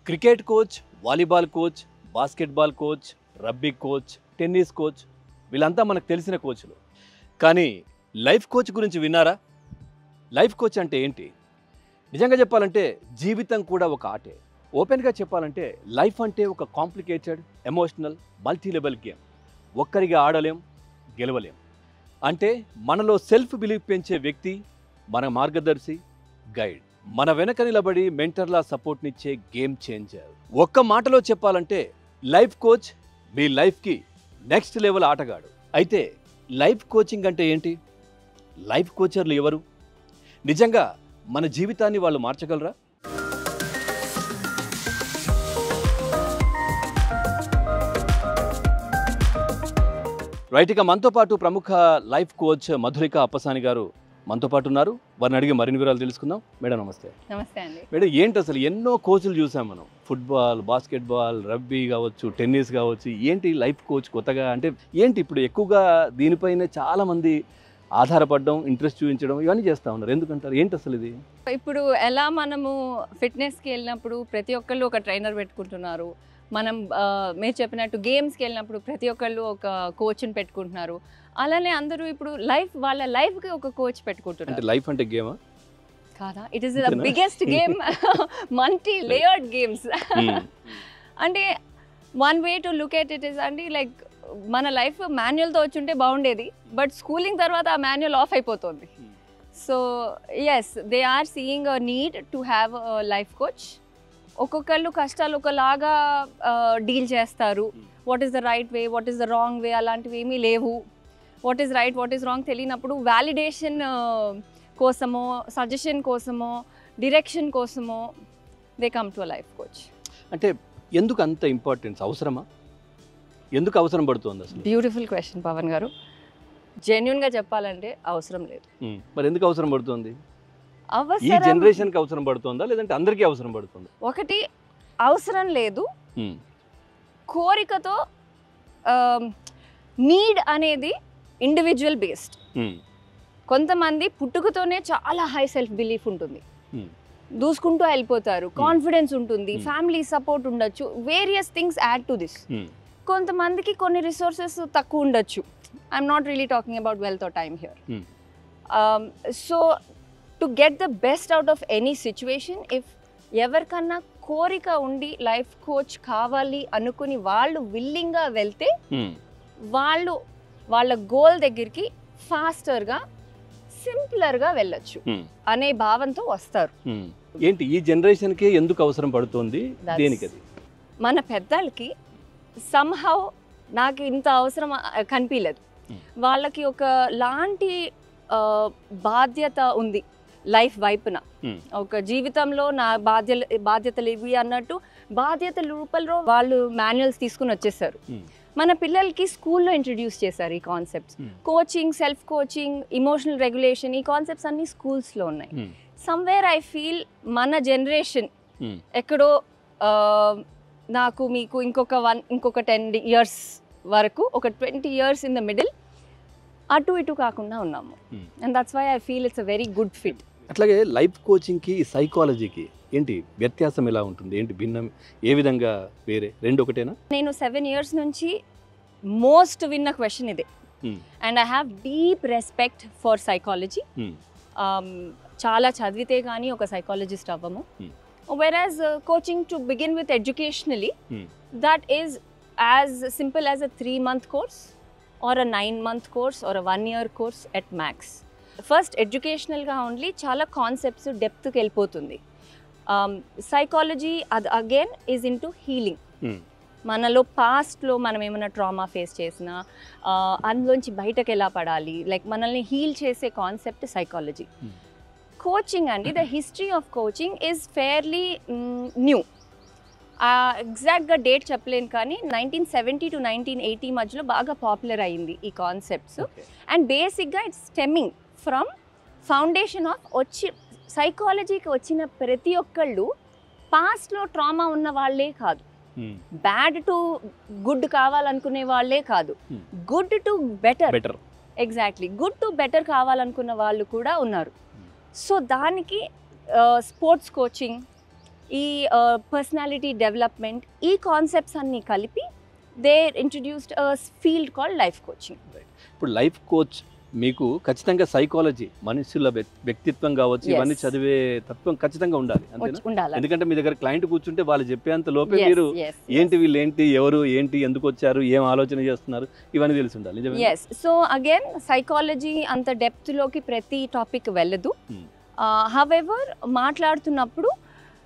Cricket coach, volleyball coach, basketball coach, rugby coach, tennis coach వీళ్ళంతా మనకు తెలిసిన కోచ్లు. కానీ లైఫ్ కోచ్ గురించి విన్నారా? లైఫ్ కోచ్ అంటే ఏంటి? నిజంగా చెప్పాలంటే జీవితం కూడా ఒక ఆటే. ఓపెన్గా చెప్పాలంటే లైఫ్ అంటే ఒక complicated, emotional, multi level game. ఒక్కరిగా ఆడలేం, గెలవలేం. అంటే మనలో సెల్ఫ్ బిలీఫ్ పెంచే వ్యక్తి, మన మార్గదర్శి, గైడ్, మన వెనక నిలబడి మెంటర్లా సపోర్ట్నిచ్చే గేమ్ చేంజర్. ఒక్క మాటలో చెప్పాలంటే లైఫ్ కోచ్ మీ లైఫ్కి నెక్స్ట్ లెవెల్ ఆటగాడు. అయితే లైఫ్ కోచింగ్ అంటే ఏంటి? లైఫ్ కోచర్లు ఎవరు? నిజంగా మన జీవితాన్ని వాళ్ళు మార్చగలరా? రైట్, ఇక మనతో పాటు ప్రముఖ లైఫ్ కోచ్ మధురిక అప్పసాని గారు మనతో పాటు ఉన్నారు. వారిని అడిగి మరిన్ని వివరాలు తెలుసుకుందాం. మేడం నమస్తే. నమస్తే అండి. మేడం, ఏంటి అసలు ఎన్నో కోచ్లు చూసాం మనం, ఫుట్బాల్, బాస్కెట్బాల్, రగ్బీ కావచ్చు, టెన్నిస్ కావచ్చు. ఏంటి లైఫ్ కోచ్ కొత్తగా అంటే ఏంటి? ఇప్పుడు ఎక్కువగా దీనిపైనే చాలా మంది ఆధారపడడం, ఇంట్రెస్ట్ చూపించడం ఇవన్నీ చేస్తూ ఉన్నారు. ఎందుకంటారు? ఏంటి అసలు ఇది? ఇప్పుడు ఎలా మనము ఫిట్నెస్కి వెళ్ళినప్పుడు ప్రతి ఒక్కళ్ళు ఒక ట్రైనర్ పెట్టుకుంటున్నారు. మనం మీరు చెప్పినట్టు గేమ్స్కి వెళ్ళినప్పుడు ప్రతి ఒక్కళ్ళు ఒక కోచ్ని పెట్టుకుంటున్నారు. అలానే అందరూ ఇప్పుడు వాళ్ళ లైఫ్కి ఒక కోచ్ పెట్టుకుంటున్నారు. అంటే లైఫ్ అంటే గేమా కాదా? It is the biggest game, multi layered games. అంటే one way to look at it is అండి, లైక్ మన లైఫ్ మాన్యువల్తో వచ్చుంటే బాగుండేది, బట్ స్కూలింగ్ తర్వాత ఆ మాన్యువల్ ఆఫ్ అయిపోతుంది. So yes, they are seeing a need to have a life coach. ఒక్కొక్కళ్ళు కష్టాలు ఒకలాగా డీల్ చేస్తారు. What is the right way, what is the wrong way, అలాంటివి ఏమీ లేవు. What is right, what is wrong తెలియనప్పుడు validation కోసమో, సజెషన్ కోసమో, డిరెక్షన్ కోసమో they come to a life coach. అంటే ఎందుకు అంత ఇంపార్టెన్స్? అవసరమా? ఎందుకు అవసరం పడుతుంది అసలు? బ్యూటిఫుల్ క్వశ్చన్ పవన్ గారు. జెన్యున్గా చెప్పాలంటే అవసరం లేదు. మరి ఎందుకు అవసరం పడుతుంది? ఈ అవసరం జనరేషన్కి అవసరం పడుతుందా, లేదంటే అందరికీ అవసరం పడుతుందా? ఒకటి అవసరం లేదు, కోరికతో. నీడ్ అనేది ఇండివిజువల్ బేస్డ్. కొంతమంది పుట్టుకతోనే చాలా హై సెల్ఫ్ బిలీఫ్ ఉంటుంది, దూసుకుంటూ వెళ్ళిపోతారు, కాన్ఫిడెన్స్ ఉంటుంది, ఫ్యామిలీ సపోర్ట్ ఉండొచ్చు, various things add to this. కొంతమందికి కొన్ని రిసోర్సెస్ తక్కువ ఉండొచ్చు. I'm not really talking about wealth or time here. So to get the best out of any situation, if ఎవరికన్నా కోరిక ఉండి లైఫ్ కోచ్ కావాలి అనుకుని వాళ్ళు విల్లింగ్గా వెళ్తే వాళ్ళు వాళ్ళ గోల్ దగ్గరికి ఫాస్టర్గా, సింప్లర్గా వెళ్ళొచ్చు అనే భావంతో వస్తారు. ఏంటి ఈ జనరేషన్కి ఎందుకు అవసరం పడుతుంది? దేనికి అది? మన పెద్దలకి సమ్హౌ నాకు ఇంత అవసరం కనిపించలేదు. వాళ్ళకి ఒక లాంటి బాధ్యత ఉంది లైఫ్ వైపున. ఒక జీవితంలో నా బాధ్యతలు ఇవి అన్నట్టు బాధ్యతల రూపంలో వాళ్ళు మాన్యువల్స్ తీసుకుని వచ్చేసారు. మన పిల్లలకి స్కూల్లో ఇంట్రడ్యూస్ చేశారు ఈ concepts. Coaching, self coaching, emotional regulation, ఈ కాన్సెప్ట్స్ అన్ని స్కూల్స్లో ఉన్నాయి. సమ్వేర్ ఐ ఫీల్ మన జనరేషన్ ఎక్కడో నాకు మీకు ఇంకొక 10 years వరకు, ఒక 20 years ఇన్ ద మిడిల్ అటు ఇటు కాకుండా ఉన్నాము. And that's why I feel it's a very good fit. అట్లాగే లైఫ్ కోచింగ్కి, సైకాలజీకి ఏంటి వ్యత్యాసం? ఎలా ఉంటుంది? ఏంటి భిన్నం? ఏ విధంగా వేరే? రెండు ఒకటేనా? నేను 7 years నుంచి మోస్ట్ విన్న క్వశ్చన్ ఇదే. And I have deep respect for psychology. చాలా చదివితే కానీ ఒక సైకాలజిస్ట్ అవ్వము. Whereas coaching to begin with educationally, that is as simple as a 3-month course or a 9-month course or a 1-year course at max. First ఎడ్యుకేషనల్గా only చాలా concepts డెప్త్కి వెళ్ళిపోతుంది. Psychology అది again is into healing. మనలో పాస్ట్లో మనం ఏమైనా trauma face చేసినా అందులోంచి బయటకు ఎలా పడాలి, లైక్ మనల్ని హీల్ చేసే కాన్సెప్ట్ సైకాలజీ. కోచింగ్ అండి, the history of coaching is fairly new. ఎగ్జాక్ట్గా డేట్ చెప్పలేను కానీ 1970 to 1980 మధ్యలో బాగా పాపులర్ అయ్యింది ఈ కాన్సెప్ట్స్. అండ్ బేసిక్గా it's stemming from foundation of సైకాలజీకి వచ్చిన ప్రతి ఒక్కళ్ళు పాస్ట్లో ట్రామా ఉన్న వాళ్ళే కాదు, బ్యాడ్ టు గుడ్ కావాలనుకునే వాళ్ళే కాదు, good to better, exactly good to better కావాలనుకున్న వాళ్ళు కూడా ఉన్నారు. సో దానికి స్పోర్ట్స్ కోచింగ్, ఈ పర్సనాలిటీ డెవలప్మెంట్, ఈ కాన్సెప్ట్స్ అన్నీ కలిపి they introduced a field called life coaching. ఇప్పుడు లైఫ్ కోచ్ మీకు ఖచ్చితంగా సైకాలజీ, మనుషుల వ్యక్తిత్వం కావచ్చు, ఇవన్నీ చదివే తత్వం ఖచ్చితంగా ఉండాలి అంతేనా? ఉండాలి. ఎందుకంటే మీ దగ్గర క్లయింట్ కూర్చుంటే వాళ్ళు చెప్పేంత లోపే మీరు ఏంటి, వీళ్ళు ఏంటి, ఎవరు ఏంటి, ఎందుకు వచ్చారు, ఏం ఆలోచన చేస్తున్నారు, ఇవన్నీ తెలిసి ఉండాలి. ఎస్. సో అగైన్ సైకాలజీ అంత డెప్త్లోకి ప్రతి టాపిక్ వెళ్ళదు. హవెవర్ మాట్లాడుతున్నప్పుడు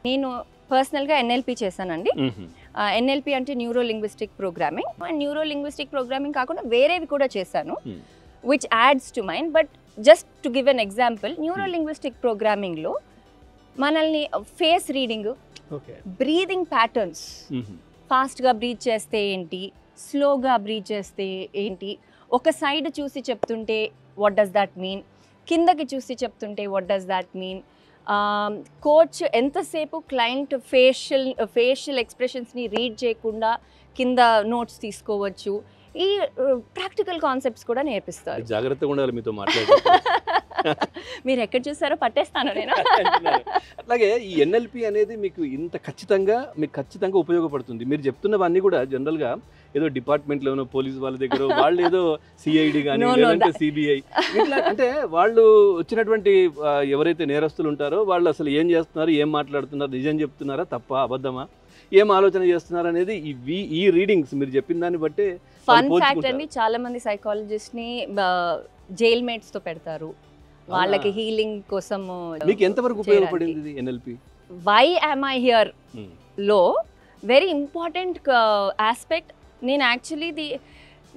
నేను పర్సనల్గా ఎన్ఎల్పి చేశానండి. ఎన్ఎల్పి అంటే neuro linguistic programming. And neuro linguistic programming కాకుండా వేరేవి కూడా చేశాను, which adds to mind. But just to give an example, neuro linguistic ప్రోగ్రామింగ్లో మనల్ని ఫేస్ రీడింగ్, బ్రీదింగ్ ప్యాటర్న్స్, ఫాస్ట్గా బ్రీత్ చేస్తే ఏంటి, స్లోగా బ్రీత్ చేస్తే ఏంటి, ఒక సైడ్ చూసి చెప్తుంటే వాట్ డస్ దాట్ మీన్, కిందకి చూసి చెప్తుంటే what does that mean, coach ఎంతసేపు క్లయింట్ ఫేషియల్ ఎక్స్ప్రెషన్స్ని రీడ్ చేయకుండా కింద నోట్స్ తీసుకోవచ్చు, ఈ ప్రాక్టికల్ కాన్సెప్ట్స్ కూడా నేర్పిస్తారు. జాగ్రత్తగా ఉండాలి మీతో మాట్లాడే. మీరు ఎక్కడ చూసారో పట్టేస్తాను నేను. అట్లాగే ఈ ఎన్ఎల్పి అనేది మీకు ఇంత ఖచ్చితంగా ఉపయోగపడుతుంది. మీరు చెప్తున్నవన్నీ కూడా జనరల్గా ఏదో డిపార్ట్మెంట్లోనో పోలీస్ వాళ్ళ దగ్గర వాళ్ళు ఏదో సిఐడి కానీ లేదంటే సిబిఐ ఇట్లా, అంటే వాళ్ళు వచ్చినటువంటి ఎవరైతే నేరస్తులు ఉంటారో వాళ్ళు అసలు ఏం చేస్తున్నారు, ఏం మాట్లాడుతున్నారు, నిజం చెప్తున్నారా, తప్ప అబద్ధమా, ఏం ఆలోచన చేస్తున్నారు అనేది ఈ రీడింగ్స్ మీరు చెప్పిన దాన్ని బట్టి. ఫన్ ఫ్యాక్ట్ అండి, చాలా మంది సైకాలజిస్ట్ ని జైల్ మేట్స్ తో పెడతారు వాళ్ళకి హీలింగ్ కోసం. మీకు ఎంతవరకు ఉపయోగపడింది NLP? Why am I here లో వెరీ ఇంపార్టెంట్ ఆస్పెక్ట్. నేను యాక్చువల్లీ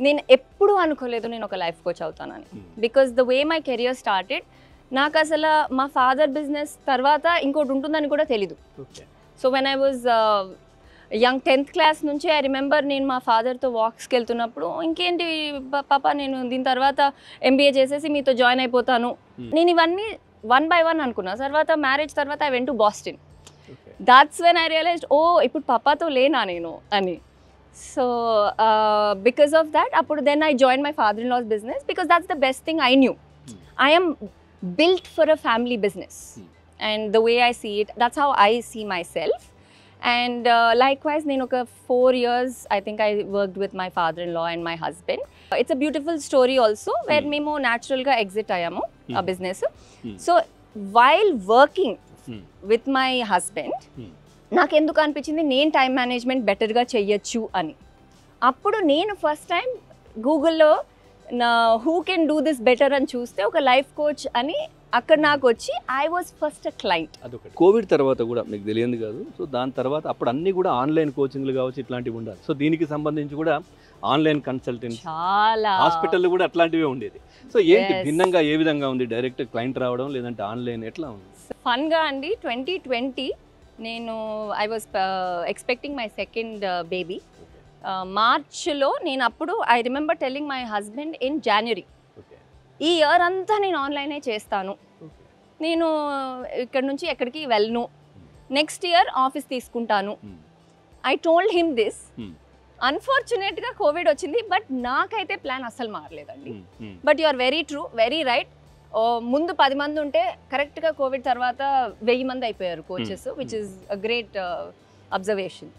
నేను ఎప్పుడూ అనుకోలేదు నేను ఒక లైఫ్ కోచ్ అవుతానని. Because the way my career started, నాకు అసలు మా ఫాదర్ బిజినెస్ తర్వాత ఇంకోటి ఉంటుందని కూడా తెలీదు. So when I was young 10th class నుంచి ఐ రిమెంబర్ నేను మా ఫాదర్తో వాక్స్కి వెళ్తున్నప్పుడు, ఇంకేంటి పాప నేను దీని తర్వాత ఎంబీఏ చేసేసి మీతో జాయిన్ అయిపోతాను, నేను ఇవన్నీ 1 by 1 అనుకున్నా. తర్వాత మ్యారేజ్ తర్వాత I went to Boston. That's when I realised, oh ఇప్పుడు పాపాతో లేనా నేను అని. సో బికాస్ ఆఫ్ దాట్ అప్పుడు then I join my father in law's business, because that's the best thing I knew. ఐ am built for a family business, and the way I see it, that's how I see myself. And likewise నేను ఒక 4 years I think I worked with my father-in-law and my husband. It's a beautiful story also where మేము naturalగా exit అయ్యాము ఆ business. So while working with my husband, నాకు ఎందుకు అనిపించింది నేను time management బెటర్గా చెయ్యొచ్చు అని. అప్పుడు నేను ఫస్ట్ టైం గూగుల్లో who can do this better అని చూస్తే ఒక లైఫ్ కోచ్ అని అక్కడ నాకు వచ్చి I was first a client. అదొకటి. కోవిడ్ తర్వాత కూడా మీకు తెలియదు కాదు, సో దాని తర్వాత అప్పుడు అన్ని కూడా ఆన్లైన్ కోచింగ్లు కావచ్చు, ఇట్లాంటివి ఉండాలి. సో దీనికి సంబంధించి కూడా ఆన్లైన్ కన్సల్టెంట్ చాలా హాస్పిటల్ కూడా అట్లాంటివే ఉండేది. సో ఏంటి భిన్నంగా ఏ విధంగా ఉంది? డైరెక్ట్ క్లయింట్ రావడం లేదంటే ఆన్లైన్ ఎట్లా ఉంది? ఫన్గా అండి, 2020 నేను I was expecting my second baby. మార్చ్లో నేను అప్పుడు I remember telling my husband in January, ఈ ఇయర్ అంతా నేను ఆన్లైనే చేస్తాను, నేను ఇక్కడ నుంచి ఎక్కడికి వెళ్ళను, నెక్స్ట్ ఇయర్ ఆఫీస్ తీసుకుంటాను. I told him this. అన్ఫార్చునేట్గా కోవిడ్ వచ్చింది, బట్ నాకైతే ప్లాన్ అస్సలు మారలేదండి. But you are very true, very right. ముందు 10 మంది ఉంటే కరెక్ట్గా కోవిడ్ తర్వాత 1000 మంది అయిపోయారు coaches, which is a great observation.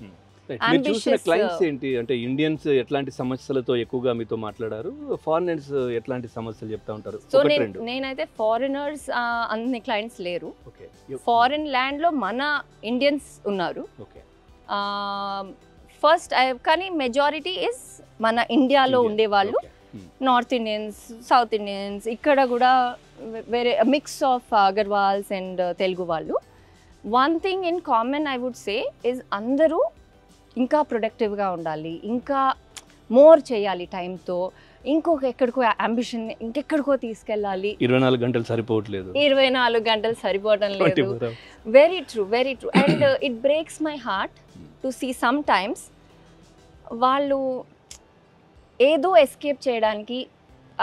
మీరు చూసిన క్లయింట్స్ ఏంటి? అంటే ఇండియన్స్ ఎట్లాంటి సమస్యలతో ఎక్కువగా మీతో మాట్లాడారు, ఫారినర్స్ ఎట్లాంటి సమస్యలు చెప్తా ఉంటారు? సో నేనైతే ఫారినర్స్ అన్ని క్లయింట్స్ లేరు. ఫారిన్ ల్యాండ్లో మన ఇండియన్స్ ఉన్నారు ఫస్ట్, కానీ మెజారిటీ ఇస్ మన ఇండియాలో ఉండేవాళ్ళు, నార్త్ ఇండియన్స్, సౌత్ ఇండియన్స్, ఇక్కడ కూడా వేరే mix of Agarwals and Telugu వాళ్ళు. One thing in common I would say is అందరూ ఇంకా ప్రొడక్టివ్గా ఉండాలి, ఇంకా మోర్ చేయాలి టైంతో, ఇంకొక ఎక్కడికో అంబిషన్ ఇంకెక్కడికో తీసుకెళ్ళాలి. 24 గంటలు సరిపోవట్లేదు, 24 గంటలు సరిపోవడం లేదు. Very true, very true. And it breaks my heart to see some times వాళ్ళు ఏదో ఎస్కేప్ చేయడానికి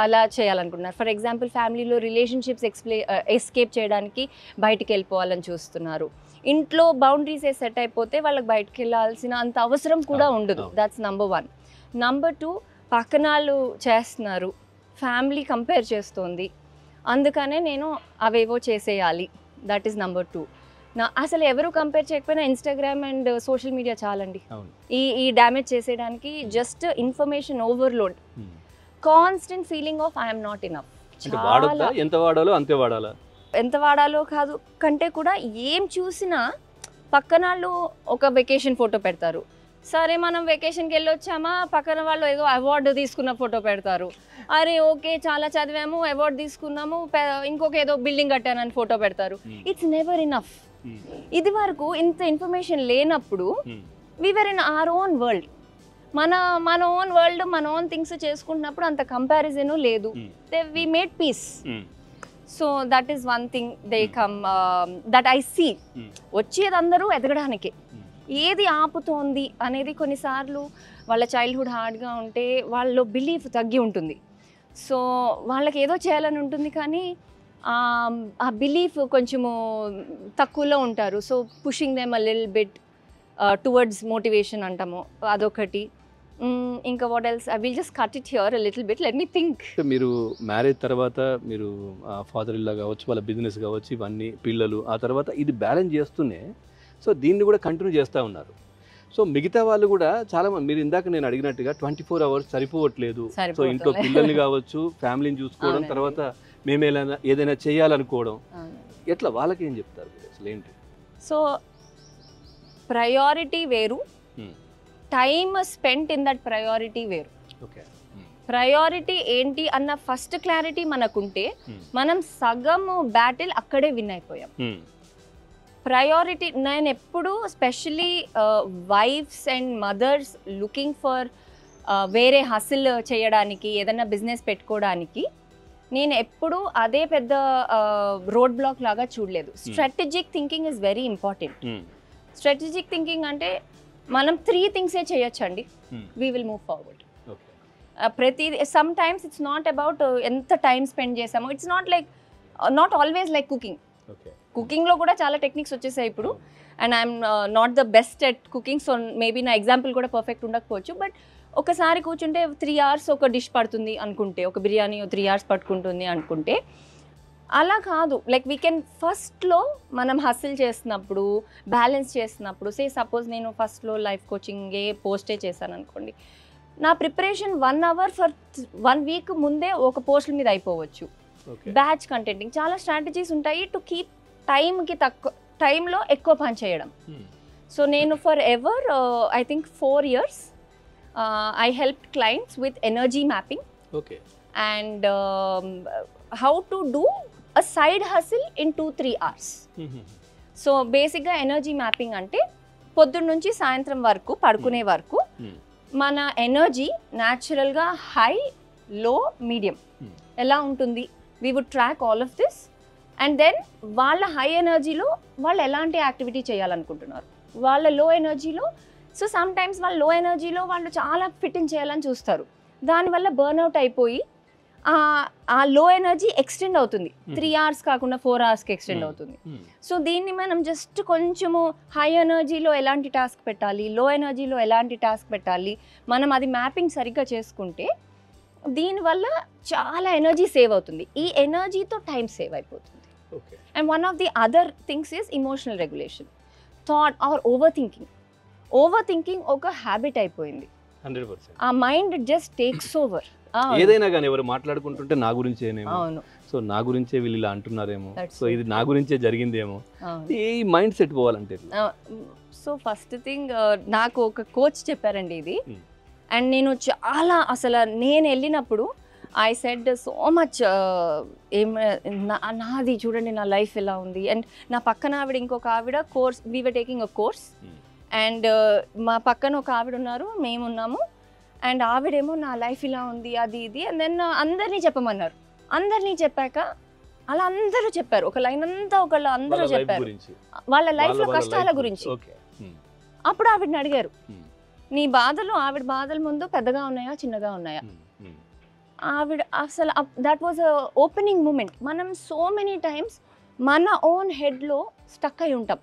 అలా చేయాలనుకుంటున్నారు. ఫర్ ఎగ్జాంపుల్ ఫ్యామిలీలో రిలేషన్షిప్స్ ఎస్కేప్ చేయడానికి బయటికి వెళ్ళిపోవాలని చూస్తున్నారు. ఇంట్లో బౌండరీస్ సెట్ అయిపోతే వాళ్ళకి బయటకు వెళ్ళాల్సిన అంత అవసరం కూడా ఉండదు. That's number 1. నంబర్ 2, పక్కనాళ్ళు చేస్తున్నారు, ఫ్యామిలీ కంపేర్ చేస్తుంది, అందుకనే నేను అవేవో చేసేయాలి. That is number 2. అసలు ఎవరు కంపేర్ చేయకపోయినా ఇన్స్టాగ్రామ్ అండ్ సోషల్ మీడియా చాలండి అవును. ఈ డ్యామేజ్ చేసేయడానికి. Just information overload, constant feeling of I'm not enough. అంటే వాడొద్దా, ఎంత వాడాలో అంతే వాడాలా? ఎంత వాడాలో కాదు కంటే కూడా ఏం చూసినా పక్కన వాళ్ళు ఒక వెకేషన్ ఫోటో పెడతారు. సరే మనం వెకేషన్కి వెళ్ళొచ్చామా, పక్కన వాళ్ళు ఏదో అవార్డు తీసుకున్న ఫోటో పెడతారు. అరే ఓకే చాలా చదివాము, అవార్డు తీసుకున్నాము, ఇంకొక ఏదో బిల్డింగ్ కట్టానని ఫోటో పెడతారు. It's never enough. ఇది వరకు ఇంత ఇన్ఫర్మేషన్ లేనప్పుడు we were in our own world. మన ఓన్ వరల్డ్, మన ఓన్ థింగ్స్ చేసుకుంటున్నప్పుడు అంత కంపారిజన్ లేదు. We made peace. So that is one thing they come that I see. వచ్చేది అందరూ ఎదగడానికే. ఏది ఆపుతోంది అనేది కొన్నిసార్లు వాళ్ళ చైల్డ్హుడ్ హార్డ్గా ఉంటే వాళ్ళలో బిలీఫ్ తగ్గి ఉంటుంది. సో వాళ్ళకి ఏదో చేయాలని ఉంటుంది కానీ ఆ బిలీఫ్ కొంచెము తక్కువలో ఉంటారు. So pushing them a little bit towards motivation అంటాము, అదొకటి. ఇంకా what else, I will just cut it here a little bit, let me think. మీరు మ్యారేజ్ తర్వాత మీరు ఫాదర్ ఇల్లా కావచ్చు, వాళ్ళ బిజినెస్ కావచ్చు, ఇవన్నీ పిల్లలు, ఆ తర్వాత ఇది బ్యాలెన్స్ చేస్తూనే సో దీన్ని కూడా కంటిన్యూ చేస్తూ ఉన్నారు. సో మిగతా వాళ్ళు కూడా చాలా మంది, మీరు ఇందాక నేను అడిగినట్టుగా 24 hours సరిపోవట్లేదు. సో ఇంట్లో పిల్లల్ని కావచ్చు, ఫ్యామిలీని చూసుకోవడం, తర్వాత మేము ఏదైనా చేయాలనుకోవడం, ఎట్లా వాళ్ళకి ఏం చెప్తారు అసలు ఏంటి? సో ప్రయారిటీ వేరు, time spent in that priority వేరు. ఓకే, ప్రయారిటీ ఏంటి అన్న ఫస్ట్ క్లారిటీ మనకుంటే మనం సగం బ్యాటిల్ అక్కడే విన్ అయిపోయాం. ప్రయారిటీ, నేను ఎప్పుడు specially wives and mothers looking for వేరే హసిల్ చేయడానికి, ఏదైనా బిజినెస్ పెట్టుకోవడానికి నేను ఎప్పుడు అదే పెద్ద రోడ్ బ్లాక్ లాగా చూడలేదు. Strategic thinking is very important. Strategic thinking అంటే మనం 3 థింగ్సే చేయొచ్చండి, వీ విల్ మూవ్ ఫార్వర్డ్. ప్రతి some times it's not about ఎంత టైం స్పెండ్ చేసామో, it's not always like cooking. కుకింగ్లో కూడా చాలా టెక్నిక్స్ వచ్చేసాయి ఇప్పుడు, and I'm not the best at cooking. So maybe నా ఎగ్జాంపుల్ కూడా పర్ఫెక్ట్ ఉండకపోవచ్చు. బట్ ఒకసారి కూర్చుంటే 3 hours ఒక డిష్ పడుతుంది అనుకుంటే, ఒక బిర్యానీ 3 hours పట్టుకుంటుంది అనుకుంటే, అలా కాదు. లైక్ వీ కెన్ ఫస్ట్లో మనం హసిల్ చేస్తున్నప్పుడు, బ్యాలెన్స్ చేస్తున్నప్పుడు, సపోజ్ నేను ఫస్ట్లో లైఫ్ కోచింగ్ పోస్టే చేశాను అనుకోండి, నా ప్రిపరేషన్ 1 hour ఫర్ 1 week ముందే ఒక పోస్టుల మీద అయిపోవచ్చు. బ్యాచ్ కంటెంటింగ్, చాలా స్ట్రాటజీస్ ఉంటాయి టు కీప్ టైంకి తక్కువ టైంలో ఎక్కువ పని చేయడం. సో నేను for ever I think 4 years I helped clients with energy mapping. Okay. And how to do a side hustle in 2-3 hours. So బేసిక్గా ఎనర్జీ మ్యాపింగ్ అంటే పొద్దున్న నుంచి సాయంత్రం వరకు పడుకునే వరకు మన ఎనర్జీ న్యాచురల్గా హై, లో, మీడియం ఎలా ఉంటుంది, we would track all of this. And then వాళ్ళ హై ఎనర్జీలో వాళ్ళు ఎలాంటి యాక్టివిటీ చేయాలనుకుంటున్నారు, వాళ్ళ లో ఎనర్జీలో. సో సమ్ టైమ్స్ వాళ్ళ లో ఎనర్జీలో వాళ్ళు చాలా ఫిట్ ఇన్ చేయాలని చూస్తారు, దానివల్ల బర్న్అవుట్ అయిపోయి ఆ లో ఎనర్జీ ఎక్స్టెండ్ అవుతుంది. 3 hours కాకుండా 4 hoursకి ఎక్స్టెండ్ అవుతుంది. సో దీన్ని మనం జస్ట్ కొంచెము హై ఎనర్జీలో ఎలాంటి టాస్క్ పెట్టాలి, లో ఎనర్జీలో ఎలాంటి టాస్క్ పెట్టాలి, మనం అది మ్యాపింగ్ సరిగ్గా చేసుకుంటే దీనివల్ల చాలా ఎనర్జీ సేవ్ అవుతుంది. ఈ ఎనర్జీతో టైం సేవ్ అయిపోతుంది. And one of the other things is emotional regulation. Thought or over thinking ఒక హ్యాబిట్ అయిపోయింది. 100%. ఆ మైండ్ జస్ట్ టేక్స్ ఓవర్. ఏదైనా కానీ ఎవరు మాట్లాడుకుంటుంటే నా గురించేనేమో, అవును, సో నా గురించే వీళ్ళు ఇలా అంటున్నారేమో, సో ఇది నా గురించే జరిగిందేమో, ఈ మైండ్ సెట్ పోవాలంటే. సో ఫస్ట్ థింగ్ నాకు ఒక కోచ్ చెప్పారండి ఇది. అండ్ నేను చాలా అసలు నేను వెళ్ళినప్పుడు ఐ సెడ్ సో మచ్, నాది చూడండి నా లైఫ్ ఎలా ఉంది. అండ్ నా పక్కన ఆవిడ, ఇంకొక ఆవిడ course, we were taking a course, and మా పక్కన ఒక ఆవిడ ఉన్నారు, మేమున్నాము. అండ్ ఆవిడేమో నా లైఫ్ ఇలా ఉంది, అది ఇది. అండ్ దెన్ అందరినీ చెప్పమన్నారు. అందరినీ చెప్పాక అలా అందరూ చెప్పారు, ఒక లైన్ అంతా ఒకళ్ళు అందరూ చెప్పారు వాళ్ళ లైఫ్లో కష్టాల గురించి. అప్పుడు ఆవిడని అడిగారు, నీ బాధలు ఆవిడ బాధల ముందు పెద్దగా ఉన్నాయా, చిన్నగా ఉన్నాయా? ఆవిడ అసలు that was a opening moment. మనం సో మెనీ టైమ్స్ మన ఓన్ హెడ్లో స్టక్ అయి ఉంటాం.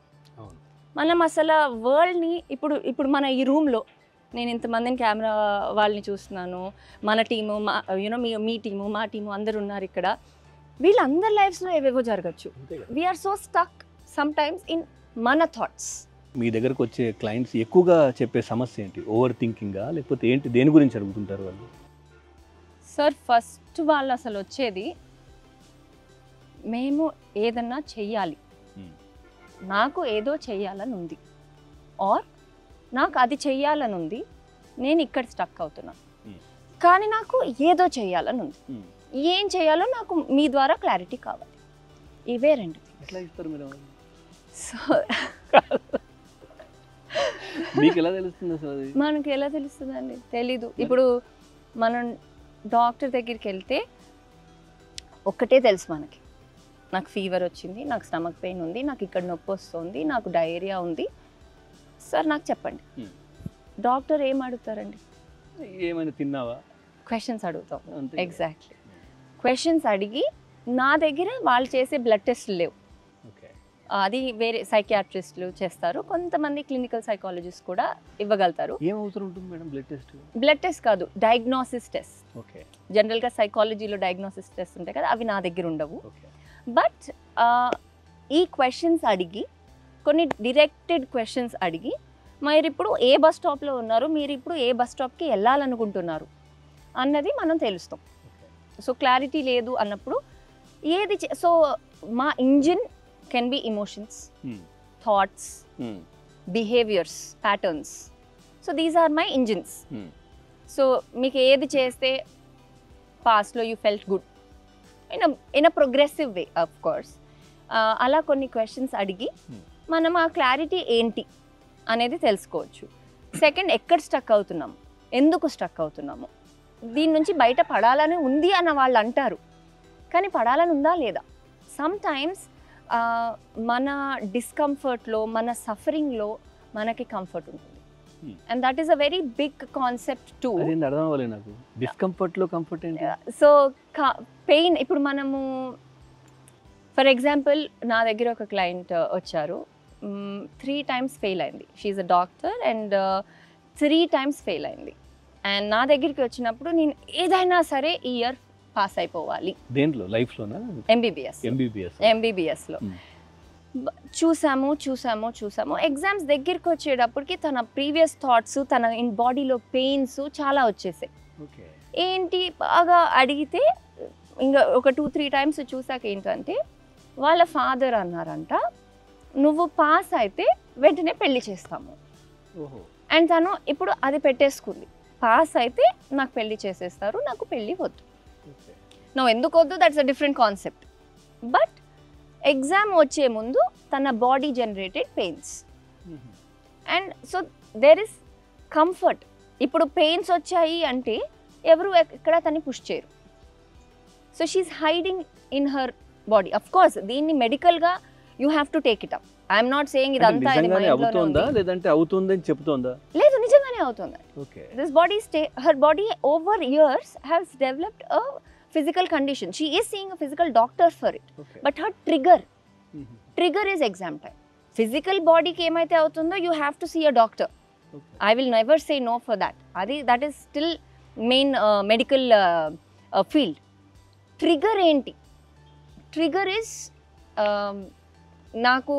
మనం అసలు వరల్డ్ని ఇప్పుడు మన ఈ రూమ్లో నేను ఇంతమందిని కెమెరా వాళ్ళని చూస్తున్నాను, మన టీము, మీ టీము, మా టీము అందరు ఉన్నారు ఇక్కడ. వీళ్ళందరి లైఫ్స్లో ఏవేవో జరగచ్చు. We're so stuck some times in మన థాట్స్. మీ దగ్గరకు వచ్చే క్లయింట్స్ ఎక్కువగా చెప్పే సమస్య ఏంటి? ఓవర్ థింకింగా లేకపోతే ఏంటి? దేని గురించి అడుగుతుంటారు వాళ్ళు? సార్ ఫస్ట్ వాళ్ళు అసలు వచ్చేది మేము ఏదన్నా చెయ్యాలి, నాకు ఏదో చెయ్యాలని ఉంది, ఆర్ నాకు అది చెయ్యాలని ఉంది, నేను ఇక్కడ స్టక్ అవుతున్నాను, కానీ నాకు ఏదో చెయ్యాలని ఉంది, ఏం చేయాలో నాకు మీ ద్వారా క్లారిటీ కావాలి. ఇవే రెండు. ఎట్లా ఇస్తారు మీరు? సో మీకు ఎలా తెలుస్తుంది అసలు అది? మనకి ఎలా తెలుస్తుందండి? తెలీదు. ఇప్పుడు మనం డాక్టర్ దగ్గరికి వెళ్తే ఒక్కటే తెలుసు మనకి, నాకు ఫీవర్ వచ్చింది, నాకు స్టమక్ పెయిన్ ఉంది, నాకు ఇక్కడ నొప్పి వస్తుంది, నాకు డయేరియా ఉంది, సార్ నాకు చెప్పండి. డాక్టర్ ఏం అడుగుతారండి? ఏమైనా తిన్నావా? క్వశ్చన్స్ అడుగుతాం. ఎగ్జాక్ట్లీ. క్వశ్చన్స్ అడిగి నా దగ్గర వాళ్ళు చేసే బ్లడ్ టెస్ట్లు లేవు, అది వేరే సైకియాట్రిస్టులు చేస్తారు, కొంతమంది క్లినికల్ సైకాలజిస్ట్ కూడా ఇవ్వగలుగుతారు. ఏం అవసరం ఉంటుంది madam blood test? Blood test కాదు, డయాగ్నోసిస్ టెస్ట్. ఓకే. జనరల్గా సైకాలజీలో డయాగ్నోసిస్ టెస్ట్ ఉంటాయి కదా, అవి నా దగ్గర ఉండవు. బట్ ఈ క్వశ్చన్స్ అడిగి, కొన్ని డిరెక్టెడ్ క్వశ్చన్స్ అడిగి, మీరు ఇప్పుడు ఏ బస్ స్టాప్లో ఉన్నారు, మీరు ఇప్పుడు ఏ బస్ స్టాప్కి వెళ్ళాలనుకుంటున్నారు అన్నది మనం తెలుస్తాం. సో క్లారిటీ లేదు అన్నప్పుడు ఏది సో మా engine can be emotions, thoughts, behaviours, patterns. So these are my engines. So మీకు ఏది చేస్తే పాస్ట్లో you felt good in a progressive way, of course. అలా కొన్ని క్వశ్చన్స్ అడిగి మనం ఆ క్లారిటీ ఏంటి అనేది తెలుసుకోవచ్చు. సెకండ్, ఎక్కడ స్టక్ అవుతున్నాము, ఎందుకు స్టక్ అవుతున్నాము, దీని నుంచి బయట పడాలని ఉంది అన్న వాళ్ళు అంటారు, కానీ పడాలని ఉందా లేదా? సమ్ టైమ్స్ మన డిస్కంఫర్ట్లో, మన సఫరింగ్లో మనకి కంఫర్ట్ ఉంటుంది, and that is a very big concept too. అర్థం అవ్వలేదు నాకు. డిస్కంఫర్ట్లో కంఫర్ట్ ఏంటి? సో పెయిన్, ఇప్పుడు మనము ఫర్ ఎగ్జాంపుల్ నా దగ్గర ఒక క్లయింట్ వచ్చారు, 3 times ఫెయిల్ అయింది. She's a doctor and 3 times fail అయింది. అండ్ నా దగ్గరికి వచ్చినప్పుడు నేను ఏదైనా సరే ఈ ఇయర్ పాస్ అయిపోవాలి. దేంట్లో? లైఫ్లోనా? ఎంబీబీఎస్లో. చూసాము. ఎగ్జామ్స్ దగ్గరికి వచ్చేటప్పటికి తన ప్రీవియస్ థాట్స్, తన బాడీలో పెయిన్స్ చాలా వచ్చేసాయి. ఏంటి బాగా అడిగితే, ఇంకా ఒక 2-3 times చూసాక ఏంటంటే వాళ్ళ ఫాదర్ అన్నారంట, నువ్వు పాస్ అయితే వెంటనే పెళ్లి చేస్తాము. అండ్ తను ఇప్పుడు అది పెట్టేసుకుంది, పాస్ అయితే నాకు పెళ్లి చేసేస్తారు, నాకు పెళ్ళి వద్దు. నువ్వు ఎందుకు వద్దు, that's a different concept. But exam వచ్చే ముందు తన body generated pains, and so there is comfort. ఇప్పుడు పెయిన్స్ వచ్చాయి అంటే ఎవరు ఎక్కడ తన్ని పుష్ చేయరు. So she is hiding in her body. Of course దీన్ని మెడికల్గా you have to take it up. I'm not saying ఇదంతా లేదంటే అవుతుందని చెప్తోందా? లేదు, నిజంగానే అవుతుంది. This body her body over years has developed a physical condition. She is seeing a physical doctor for it, but her trigger is exam time. Physical బాడీకి ఏమైతే అవుతుందో you have to see a doctor. I will never say no for that. That is still main medical field. Trigger ఏంటి? Trigger is నాకు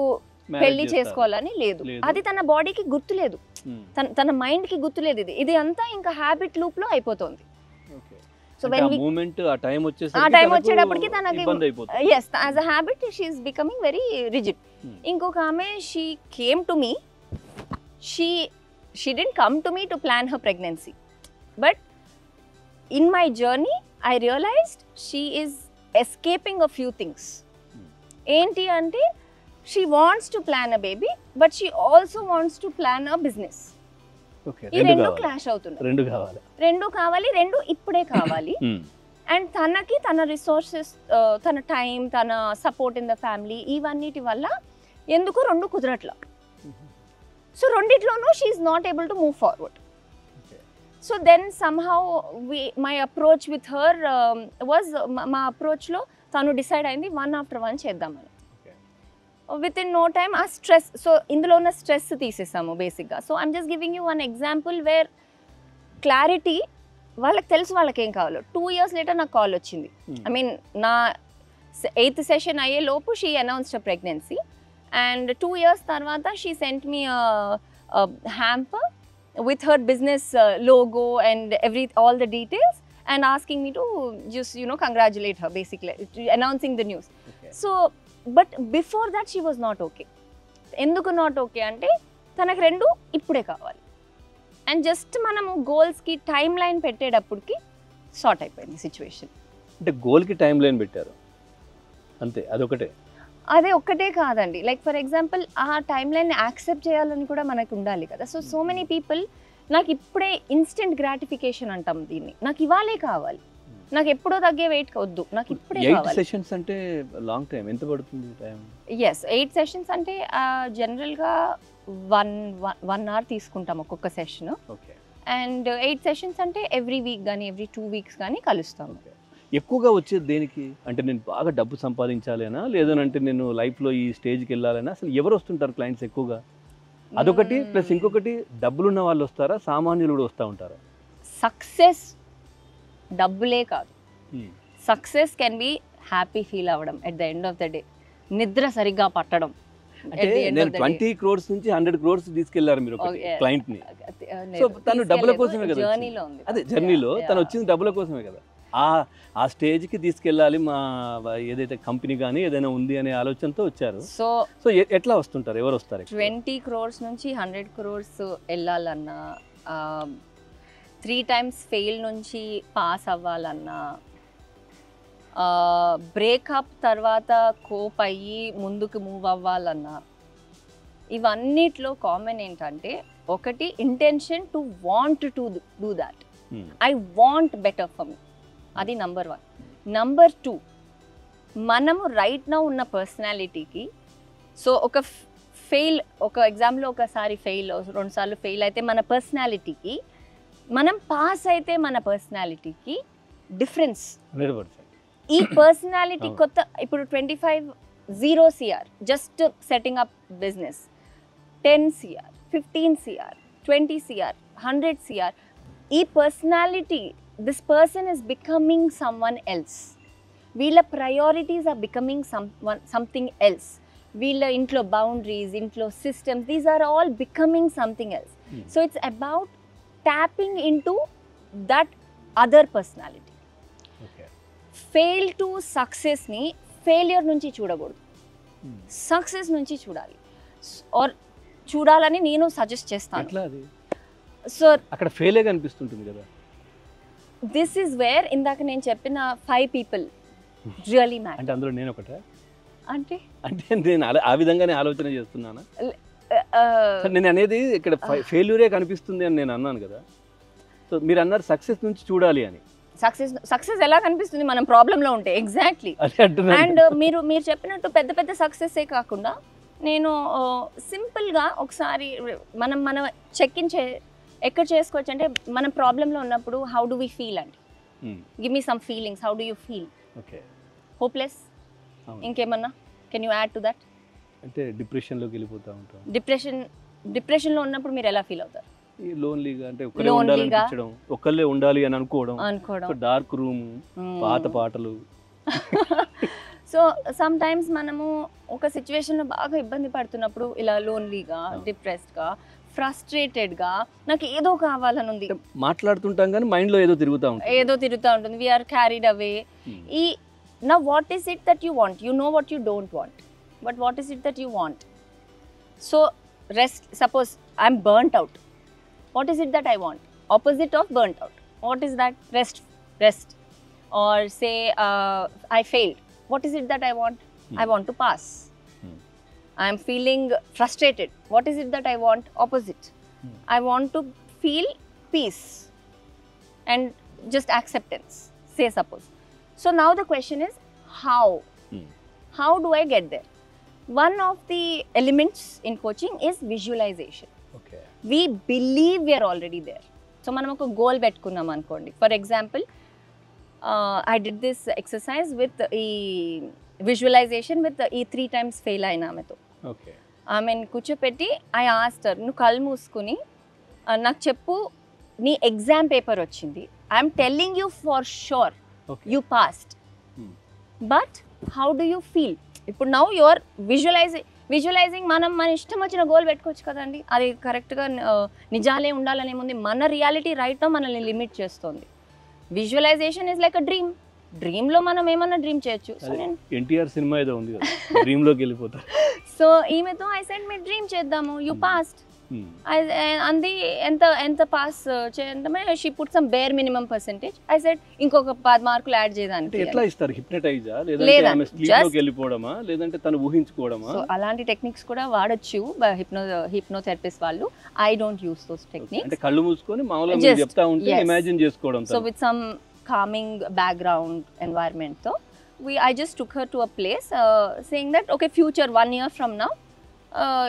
పెళ్లి చేసుకోవాలని లేదు, అది తన బాడీకి గుర్తులేదు, తన మైండ్కి గుర్తులేదు. ఇది అంతా ఇంకా హ్యాబిట్ లూప్లో అయిపోతుంది. సో వెన్ ఆ టైం వచ్చేటప్పటికి తనకి yes as a habit she is becoming very rigid. ఇంకొక ఆమె, she came to me, she didn't come to me to plan her pregnancy, but in my journey I realized she is escaping a few things. ఏంటి అంటే she wants to plan a baby, but she also wants to plan a business. ఈ రెండు clash అవుతుంది. రెండు కావాలి, రెండు ఇప్పుడే కావాలి. అండ్ తనకి తన రిసోర్సెస్, తన టైం, తన సపోర్ట్ ఇన్ ద ఫ్యామిలీ, ఇవన్నిటి వల్ల ఎందుకు రెండు కుదరట్లా. సో రెండిట్లోనూ she is not able to move forward. So then somehow my approach with her was, మా అప్రోచ్లో తను డిసైడ్ అయింది 1 after 1 చేద్దామని. విత్ ఇన్ నో టైమ్ ఆ స్ట్రెస్, సో ఇందులో ఉన్న స్ట్రెస్ తీసేసాము బేసిక్గా. So I'm just giving you one example where clarity, వాళ్ళకి తెలుసు వాళ్ళకి ఏం కావాలో. 2 years లేటర్ నాకు కాల్ వచ్చింది. ఐ మీన్ నా 8th session అయ్యే లోపు she announced a pregnancy. And 2 years తర్వాత she sent me hamper with her business logo and all the details and asking me to just congratulate her, basically announcing the news. Okay. So but before that she was not okay. ఎందుకు not okay అంటే తనకు రెండు ఇప్పుడే కావాలి, and just మనము గోల్స్కి time line పెట్టేటప్పటికి sort అయిపోయింది situation. అంటే గోల్కి time line పెట్టారు అంతే, అదొకటే. అదే ఒక్కటే కాదండి, లైక్ ఫర్ ఎగ్జాంపుల్ ఆ టైం లైన్ యాక్సెప్ట్ చేయాలని కూడా మనకు ఉండాలి కదా. సో మెనీ పీపుల్ నాకు ఇప్పుడే ఇన్స్టెంట్ గ్రాటిఫికేషన్ అంటాం దీన్ని, నాకు ఇవాళే కావాలి, నాకు ఎప్పుడో తగ్గే వెయిట్ వద్దు, నాకు ఇప్పుడే కావాలి. 8 సెషన్స్ అంటే లాంగ్ టైం, ఎంత పడుతుంది టైం? ఎస్, 8 సెషన్స్ అంటే జనరల్గా 1 hour తీసుకుంటాం ఒక్కొక్క సెషన్. ఓకే. అండ్ 8 సెషన్స్ అంటే ఎవ్రీ వీక్ కానీ ఎవ్రీ 2 weeks కానీ కలుస్తాము. ఎక్కువగా వచ్చేది దేనికి? అంటే నేను బాగా డబ్బు సంపాదించాలేనా, లేదనంటే నేను లైఫ్లో ఈ స్టేజ్కి వెళ్ళాలనా? అసలు ఎవరు వస్తుంటారు క్లయింట్స్ ఎక్కువగా? అదొకటి, ప్లస్ ఇంకొకటి డబ్బులున్న వాళ్ళు వస్తారా, సామాన్యులు కూడా వస్తూ ఉంటారా? సక్సెస్ డబ్బులే కాదు, success can be happy feel అవ్వడం at the end of the day, నిద్ర సరిగ్గా పట్టడం. అంటే నేను 20 crores నుంచి 100 crores తీసుకెళ్లారు మీరు క్లయింట్ ని. సో తను డబ్బుల కోసమే కదా, జర్నీలో ఉంది. అదే జర్నీలో తను వచ్చింది డబ్బుల కోసమే కదా. ఆ స్టేజ్కి తీసుకెళ్ళాలి, మా ఏదైతే కంపెనీ కానీ ఏదైనా ఉంది అనే ఆలోచనతో వచ్చారు. సో ఎట్లా వస్తుంటారు, ఎవరు వస్తారు? 20 crores నుంచి 100 crores వెళ్ళాలన్నా, 3 times ఫెయిల్ నుంచి పాస్ అవ్వాలన్నా, బ్రేకప్ తర్వాత కోప్ అయ్యి ముందుకు మూవ్ అవ్వాలన్నా, ఇవన్నిట్లో కామన్ ఏంటంటే ఒకటి intention to want to do that. I want better for me, అది నెంబర్ 1. నెంబర్ 2, మనము రైట్ నౌ ఉన్న పర్సనాలిటీకి, సో ఒక ఎగ్జామ్లో ఒకసారి ఫెయిల్, 2 సార్లు ఫెయిల్ అయితే మన పర్సనాలిటీకి, మనం పాస్ అయితే మన పర్సనాలిటీకి డిఫరెన్స్. ఈ పర్సనాలిటీ కొత్త, ఇప్పుడు 0 CR just setting up business, 10 CR, 15 CR, 20 CR, 100 CR, ఈ personality, this person is becoming someone else. వీళ్ళ priorities are becoming something else. వీళ్ళ ఇంట్లో బౌండరీస్, ఇంట్లో systems, these are all becoming something else. So it's about tapping into that other personality. Fail to సక్సెస్ని failure నుంచి చూడకూడదు, success నుంచి చూడాలి, are చూడాలని నేను సజెస్ట్ చేస్తాను. సో అక్కడ ఫెయిలే కనిపిస్తుంటుంది కదా. దిస్ ఈజ్ వేర్ ఇందాక నేను చెప్పిన 5 people రియలీ మ్యాటర్. అంటే అందులో నేను ఒకటే, అంటే నేను ఆ విధంగానే ఆలోచన చేస్తున్నాను. నేను అనేది ఇక్కడ ఫెయిల్యూరే కనిపిస్తుంది అని నేను అన్నాను కదా. సో మీరు అన్నారు సక్సెస్ నుంచి చూడాలి అని. సక్సెస్ ఎలా కనిపిస్తుంది మనం ప్రాబ్లంలో ఉంటే? ఎగ్జాక్ట్లీ. అండ్ మీరు చెప్పినట్టు పెద్ద పెద్ద సక్సెస్సే కాకుండా నేను సింపుల్గా ఒకసారి మనం చెక్ ఇన్ ఎక్కడ చేసుకోవచ్చు అంటే, మనం ప్రాబ్లంలో ఉన్నప్పుడు హౌ డు వి ఫీల్ అండి, give me some feelings. How do you feel? Okay, hopeless, ఇంకేమన్నా can you add to that? అంటే డిప్రెషన్లోకి వెళ్ళిపోతూ ఉంటాం. డిప్రెషన్లో ఉన్నప్పుడు మీరు ఎలా ఫీల్ అవుతారు? లోన్లీగా, అంటే ఒక్కళ్ళే ఉండాలి అని అనుకోవడం, డార్క్ రూమ్, పాత పాటలు. సో సమ్ టైమ్స్ మనము ఒక సిచ్యువేషన్లో బాగా ఇబ్బంది పడుతున్నప్పుడు ఇలా లోన్లీగా, డిప్రెస్డ్గా, ఫ్రస్ట్రేటెడ్గా, నాకు ఏదో కావాలని ఉంది మాట్లాడుతుంటాం కానీ మైండ్లో ఏదో తిరుగుతూ ఉంటుంది. We're carried away. ఈ నా what is it that you want? You know what you don't want, but what is it that you want? So rest, suppose I'm burnt out. What is it that I want? Opposite of burnt out. What is that? Rest. Or say I failed. What is it that I want? I want to pass. I am feeling frustrated. What is it that I want? Opposite. I want to feel peace and just acceptance. Say suppose. So now the question is how? How do I get there? One of the elements in coaching is visualization. Okay. We believe we are already there. So మనం ఒక goal పెట్టుకున్నాం అనుకోండి. For example I did this exercise with ఈ visualisation with ఈ 3 times fail అయిన ఆమెతో. Okay. ఆమెను కూర్చోపెట్టి ఐ ఆస్క్డ్, నువ్వు కళ్ళు మూసుకుని నాకు చెప్పు, నీ ఎగ్జామ్ పేపర్ వచ్చింది, I'm telling you for sure you passed, but how do you feel? ఇప్పుడు నౌ యువర్ విజువలైజింగ్ మనం మన ఇష్టం వచ్చిన గోల్ పెట్టుకోవచ్చు కదండి, అది కరెక్ట్గా నిజాలే ఉండాలనే ముందు మన రియాలిటీ రైట్తో మనల్ని లిమిట్ చేస్తుంది. విజువలైజేషన్ ఇస్ లైక్ అ డ్రీమ్లో మనం ఏమన్నా డ్రీమ్ చేయొచ్చు. సో నేను ఎన్టీఆర్ సినిమా ఏదో ఉంది కదా, డ్రీమ్లోకి వెళ్ళిపోతారు. సో ఈమెతో ఐ సెడ్ మీరు డ్రీమ్ చేద్దాము, యూ పాస్ట్ అంది. ఎంత పాస్ చేద్దామే, she put some bare minimum percentage. I said ఇంకొక 10 మార్కులు యాడ్ చేయడానికి. ఎట్లా ఇస్తారు? హిప్నటైజా, లేదంటే ఆమె స్లీప్లోకి వెళ్ళిపోవడమా, లేదంటే తను ఊహించుకోవడమా? సో అలాంటి టెక్నిక్స్ కూడా వాడొచ్చు హిప్నోథెరపిస్ట్ వాళ్ళు. I don't use those techniques. అంటే కళ్ళు మూసుకొని మామూలుగా మీరు చెప్తా ఉంటే ఇమాజిన్ చేసుకోవడం. So with some calming background environment, so I just took her to a place saying that okay, future 1 year from now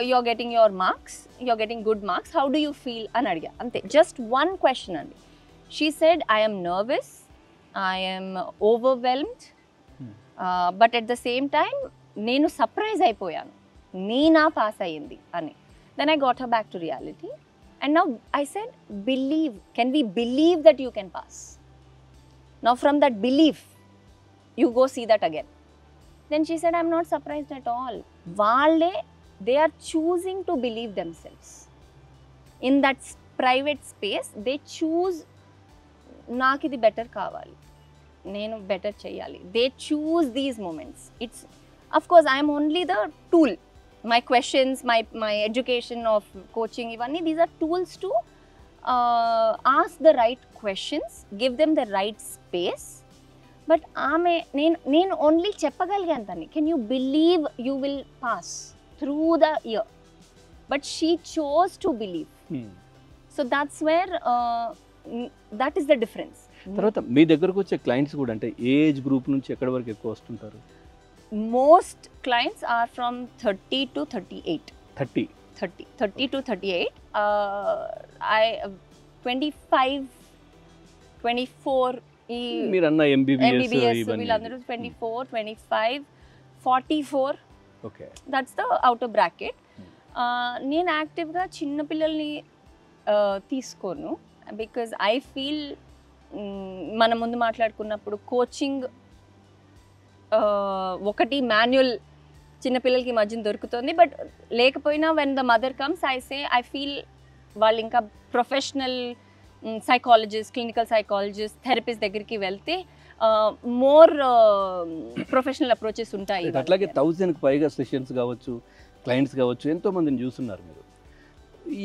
you're getting your marks, you're getting good marks, how do you feel అని అడిగా అంతే. just one question అండి. she said I am nervous, I am overwhelmed, but at the same time నేను surprise అయిపోయాను నేనా pass అయ్యింది అని. then I got her back to reality and now I said believe, can we believe that you can pass? Now from that belief, you go see that again. Then she said, I'm not surprised at all. They are choosing to believe themselves. In that private space, they choose, నాకు ఇది better కావాలి, నేను better చేయాలి. They choose these moments. It's, of course, I am only the tool. My questions, my education of coaching, ఇవన్నీ, these are tools to ask the right questions, give them the right space. But ఆమె నేను only చెప్పగలిగాను దాన్ని, can you believe you will pass through the year, but she chose to believe. So that's where that is the difference. తర్వాత మీ దగ్గరకు వచ్చే clients కూడా అంటే ఏ age group నుంచి ఎక్కడి వరకు ఎక్కువ వస్తుంటారు? Most clients are from 30 to 38. 30 to 38. I 25, 24. మీరు అన్న MBBS వీళ్ళందరూ 24, 25, 44. Okay, that's the outer bracket. నేను యాక్టివ్గా చిన్నపిల్లల్ని తీసుకోను, బికాజ్ ఐ ఫీల్ మన ముందు మాట్లాడుకున్నప్పుడు కోచింగ్ ఒకటి మాన్యువల్ చిన్నపిల్లలకి మధ్యన దొరుకుతుంది, బట్ లేకపోయినా when the mother comes I feel వాళ్ళు ఇంకా professional psychologist, clinical psychologist, therapist దగ్గరికి వెళ్తే మోర్ ప్రొఫెషనల్ అప్రోచెస్ ఉంటాయి. అట్లాగే 1000కి పైగా సెషన్స్ కావచ్చు, క్లయింట్స్ కావచ్చు, ఎంతో మందిని చూస్తున్నారు మీరు.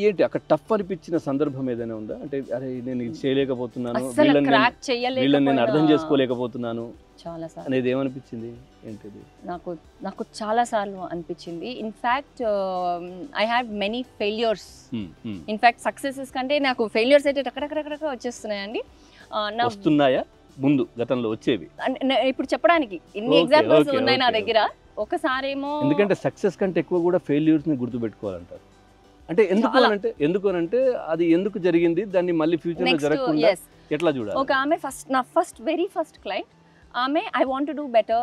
ఏంటి అక్కడ టఫ్ అనిపించిన సందర్భం ఏదైనా ఉందా? అంటే అరే నేను ఇది చేయలేకపోతున్నాను, వీళ్ళని నేను అర్థం చేసుకోలేకపోతున్నాను అనేది ఏమనిపించింది? ఏంటిది? నాకు చాలా సార్లు అనిపించింది. In fact I had many failures. In fact successes కంటే నాకు ఫెయిల్యూర్స్ అయితే అక్కడక్కడక్కడ వచ్చేస్తున్నాయండి. వస్తున్నాయా ముందు గతంలో వచ్చేవి? ఇప్పుడు చెప్పడానికి ఇన్ని ఎగ్జాంపుల్స్ ఉన్నాయి నా దగ్గర. ఒకసారేమో ఎందుకంటే సక్సెస్ కంటే ఎక్కువ కూడా ఫెయిల్యూర్స్ ని గుర్తుపెట్టుకోవాలంటారు. అంటే ఎందుకు అంటే అది ఎందుకు జరిగింది, దాన్ని మళ్ళీ ఫ్యూచర్ లో జరగకుండా ఎట్లా చూడాలి? ఒక ఆమె నా వెరీ ఫస్ట్ క్లయింట్, ఆమె I want to do better,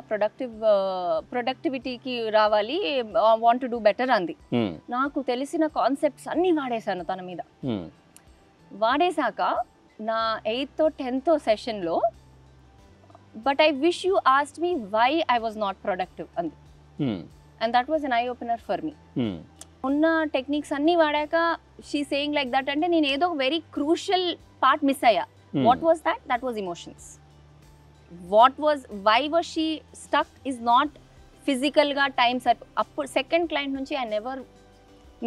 ప్రొడక్టివిటీకి రావాలి, వాంట్ టు డూ బెటర్ అంది. నాకు తెలిసిన కాన్సెప్ట్స్ అన్ని వాడేశాను తన మీద. వాడేశాక నా 8th, 10th సెషన్లో, but I wish you asked me why I was not productive అంది. And that was an eye opener for me. ఉన్న టెక్నిక్స్ అన్నీ వాడాక షీ సేయింగ్ లైక్ దట్, అంటే నేను ఏదో వెరీ క్రూషియల్ పార్ట్ మిస్ అయ్యా. What was that? That was emotions. Why was she stuck is not ఫిజికల్గా time అప్పుడు సెకండ్ క్లయింట్ నుంచి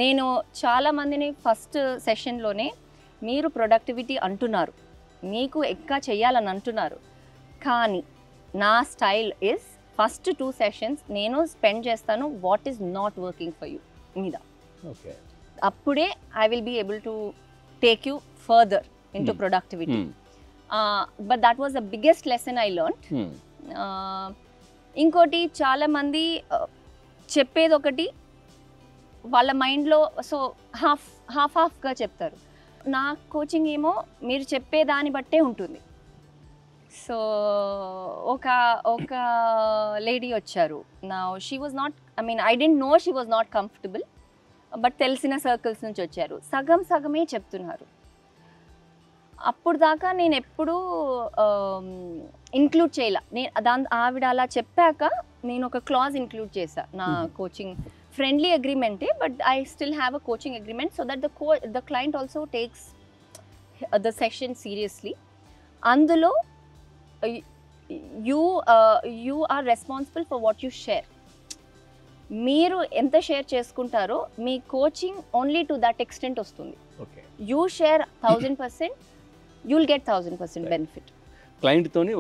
నేను చాలా మందిని ఫస్ట్ సెషన్లోనే మీరు ప్రొడక్టివిటీ అంటున్నారు, మీకు ఇంకా చెయ్యాలని అంటున్నారు, కానీ నా స్టైల్ ఇస్ ఫస్ట్ 2 సెషన్స్ నేను స్పెండ్ చేస్తాను what is not working for you మీద. అప్పుడే I will be able to take you further into productivity. But that was the biggest lesson I learned. ఇంకోటి, చాలామంది చెప్పేది ఒకటి వాళ్ళ మైండ్లో, సో హాఫ్గా చెప్తారు. నా కోచింగ్ ఏమో మీరు చెప్పేదాన్ని బట్టే ఉంటుంది. సో ఒక లేడీ వచ్చారు. నా she was not, I don't know she was not comfortable, but తెలిసిన సర్కిల్స్ నుంచి వచ్చారు. సగమే చెప్తున్నారు. అప్పుడు దాకా నేను ఎప్పుడూ ఇంక్లూడ్ చేయాల. ఆవిడ అలా చెప్పాక నేను ఒక క్లాజ్ ఇంక్లూడ్ చేశా నా coaching friendly agreement, but I still have a coaching agreement so that the client also takes the session seriously. అందులో you are responsible for what you share. మీరు ఎంత షేర్ చేసుకుంటారో మీ coaching only to that extent వస్తుంది. You share 1000%, you will get 1000% benefit. క్లయింట్తోని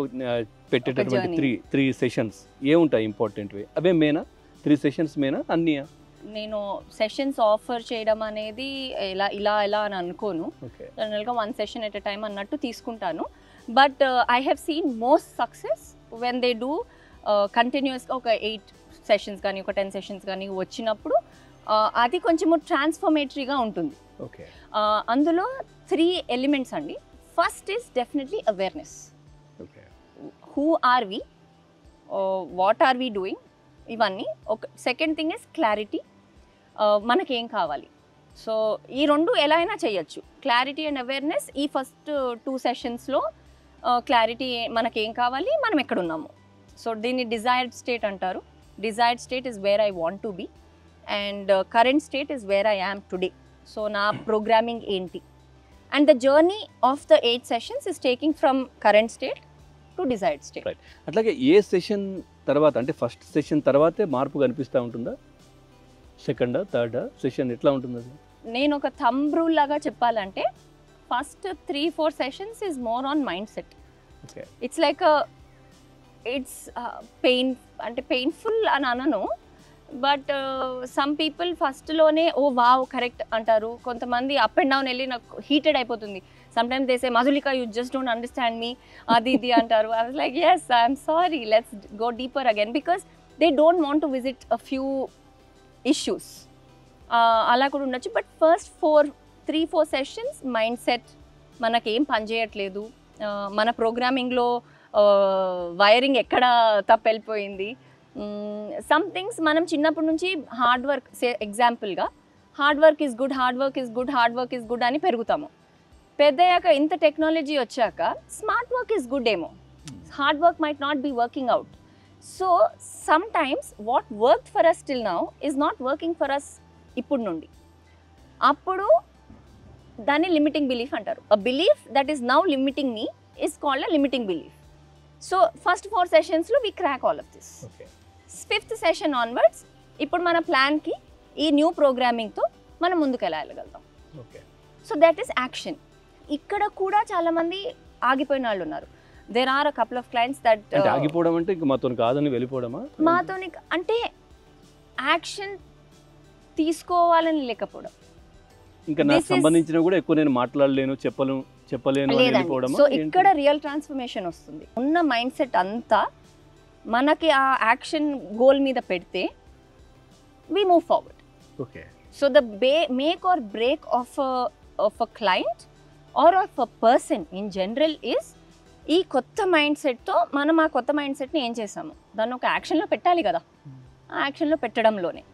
పెట్టేటటువంటి three sessions ఏముంటాయి ఇంపార్టెంట్వి? అవే మేనా 3 sessions మేనా అన్నీయా? నేను సెషన్స్ ఆఫర్ చేయడం అనేది ఇలా అని అనుకోను. జనరల్గా 1 సెషన్ ఎట్ ఎ టైమ్ అన్నట్టు తీసుకుంటాను. But I have seen most success when they do కంటిన్యూస్గా ఒక 8 సెషన్స్ కానీ ఒక 10 సెషన్స్ కానీ వచ్చినప్పుడు అది కొంచెము ట్రాన్స్ఫర్మేటరీగా ఉంటుంది. అందులో 3 ఎలిమెంట్స్ అండి. First is definitely awareness. Who are we, what are we doing, ఇవన్నీ. సెకండ్ థింగ్ ఇస్ క్లారిటీ, మనకేం కావాలి. సో ఈ 2 ఎలా అయినా చేయొచ్చు. Clarity and awareness. ఈ ఫస్ట్ 2 సెషన్స్లో క్లారిటీ, మనకేం కావాలి, మనం ఎక్కడున్నాము. సో దీన్ని డిజైర్డ్ స్టేట్ అంటారు. Desired state is where I want to be and current state is where I am today. So నా ప్రోగ్రామింగ్ ఏంటి, and the journey of the 8 sessions is taking from current state to desired state. అట్లాగే ఏ session తర్వాత, అంటే first session తర్వాతే మార్పు కనిపిస్తూ ఉంటుందా? Second, third session ఎట్లా ఉంటుంది అది? నేను ఒక థంబ్ రూల్ లాగా చెప్పాలంటే first 3-4 sessions is more on mind set. It's like it's painful అని అనను, బట్ సమ్ పీపుల్ ఫస్ట్లోనే ఓ వావ్ కరెక్ట్ అంటారు. కొంతమంది అప్ అండ్ డౌన్ వెళ్ళి నాకు హీటెడ్ అయిపోతుంది. Sometimes they say Madhulika you just don't understand me, అది ఇది అంటారు. I was like yes, I'm sorry, let's go deeper again, because they don't want to visit a few issues. అలా కూడా ఉండొచ్చు. But first 3-4 sessions mind set, మనకేం పని చేయట్లేదు, మన ప్రోగ్రామింగ్లో వైరింగ్ ఎక్కడ తప్పు వెళ్ళిపోయింది, సమ్ థింగ్స్ మనం చిన్నప్పటి నుంచి హార్డ్ వర్క్, ఎగ్జాంపుల్గా hard work is good, hard work is good, hard work is good అని పెరుగుతాము. పెద్దయ్యాక ఇంత టెక్నాలజీ వచ్చాక స్మార్ట్ వర్క్ ఈజ్ గుడ్ ఏమో, hard work might not be working out. So sometimes what work for us till now is not working for us ఇప్పుడు నుండి. అప్పుడు దాన్ని లిమిటింగ్ బిలీఫ్ అంటారు. A belief that is now limiting me is called a limiting belief. So first 4 సెషన్స్లో we crack all of this. 5th session onwards ఇప్పుడు మన ప్లాన్కి ఈ న్యూ ప్రోగ్రామింగ్తో మనం ముందుకు ఎలా వెళ్ళగలుగుతాం. So that is action. ఇక్కడ కూడా చాలామంది ఆగిపోయిన వాళ్ళు ఉన్నారు. There are a couple of clients that ఆగిపోవడం అంటే మాతో కాదని వెళ్ళిపోవడమా? మాతోని అంటే యాక్షన్ తీసుకోవాలని లేకపోవడం. ఇంకా నాకు సంబంధించిన కూడా ఎక్కువ నేను మాట్లాడలేను, చెప్పలేను వెళ్ళిపోవడమా? సో ఇక్కడ రియల్ ట్రాన్స్ఫర్మేషన్ వస్తుంది. ఉన్న మైండ్ సెట్ అంతా మనకి ఆ యాక్షన్ గోల్ మీద పెడితే we move forward. Okay. So the make or break of a client or of a person in general is ఈ కొత్త మైండ్ సెట్తో మనం ఆ కొత్త మైండ్ సెట్ని ఏం చేసాము, దాన్ని ఒక యాక్షన్లో పెట్టాలి కదా, ఆ యాక్షన్లో పెట్టడంలోనే.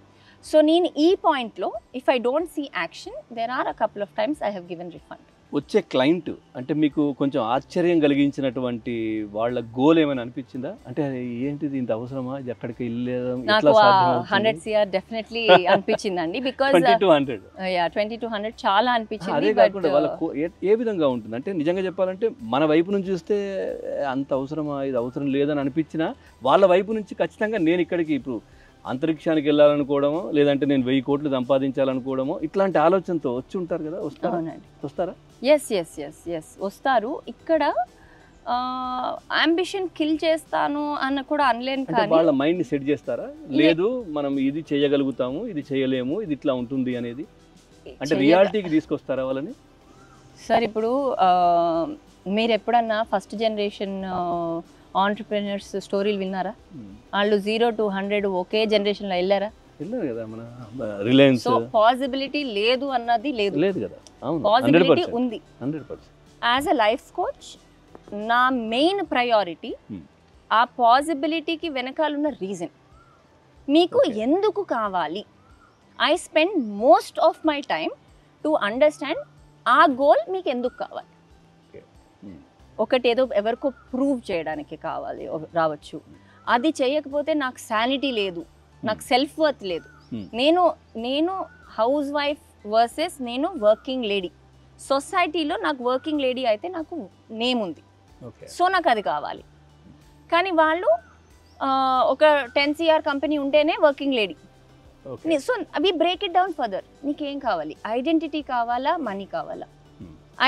సో నేను ఈ పాయింట్లో if I don't see action, there are a couple of times I have given refund. వచ్చే క్లయింట్ అంటే మీకు కొంచెం ఆశ్చర్యం కలిగించినటువంటి వాళ్ళ గోల్ ఏమైనా అనిపించిందా? అంటే ఏంటిది, ఇంత అవసరమా, ఇది ఎక్కడికి వెళ్ళలేదా? నాకు 100 CR డెఫినెట్లీ అనిపించిందండి. బికాజ్ 20-100 చాలా అనిపించింది. అదే కాకుండా వాళ్ళ ఏ విధంగా ఉంటుంది అంటే, నిజంగా చెప్పాలంటే మన వైపు నుంచి చూస్తే అంత అవసరమా, ఇది అవసరం లేదని అనిపించినా వాళ్ళ వైపు నుంచి ఖచ్చితంగా నేను ఇక్కడికి ఇప్పుడు అంతరిక్షానికి వెళ్ళాలనుకోవడమో, లేదంటే నేను 1000 కోట్లు సంపాదించాలనుకోవడమో, ఇట్లాంటి ఆలోచనతో వచ్చి ఉంటారు కదా. వస్తారా? ఎస్ వస్తారు. ఇక్కడ అంబిషన్ కిల్ చేస్తాను అన్న కూడా అనలేను. కానీ వాళ్ళ మైండ్ని సెట్ చేస్తారా? లేదు మనం ఇది చేయగలుగుతాము, ఇది చేయలేము, ఇది ఇట్లా ఉంటుంది అనేది, అంటే రియాలిటీకి తీసుకొస్తారా వాళ్ళని? సార్ ఇప్పుడు మీరు ఎప్పుడన్నా ఫస్ట్ జనరేషన్ ఆంటర్‌ప్రెన్యూర్స్ స్టోరీలు విన్నారా? వాళ్ళు 0 to 100 ఒకే జనరేషన్లో వెళ్ళారా? వెళ్ళారు కదా. మన రిలయన్స్. సో పాసిబిలిటీ లేదు అన్నది లేదు కదా. అవును, పాసిబిలిటీ ఉంది. 100%. యాజ్ అ లైఫ్ కోచ్ నా మెయిన్ ప్రయారిటీ ఆ పాసిబిలిటీకి వెనకాలన్న రీజన్ మీకు ఎందుకు కావాలి. I spend most of my time to understand ఆ గోల్ మీకు ఎందుకు కావాలి. ఒకటి ఏదో ఎవరికో ప్రూవ్ చేయడానికి కావాలి రావచ్చు, అది చేయకపోతే నాకు శానిటీ లేదు, నాకు సెల్ఫ్ వర్త్ లేదు, నేను హౌస్ వైఫ్ వర్సెస్ నేను వర్కింగ్ లేడీ. సొసైటీలో నాకు వర్కింగ్ లేడీ అయితే నాకు నేమ్ ఉంది, సో నాకు అది కావాలి. కానీ వాళ్ళు ఒక 10 CR కంపెనీ ఉంటేనే working lady. So we break it down further. నీకేం కావాలి? ఐడెంటిటీ కావాలా, మనీ కావాలా?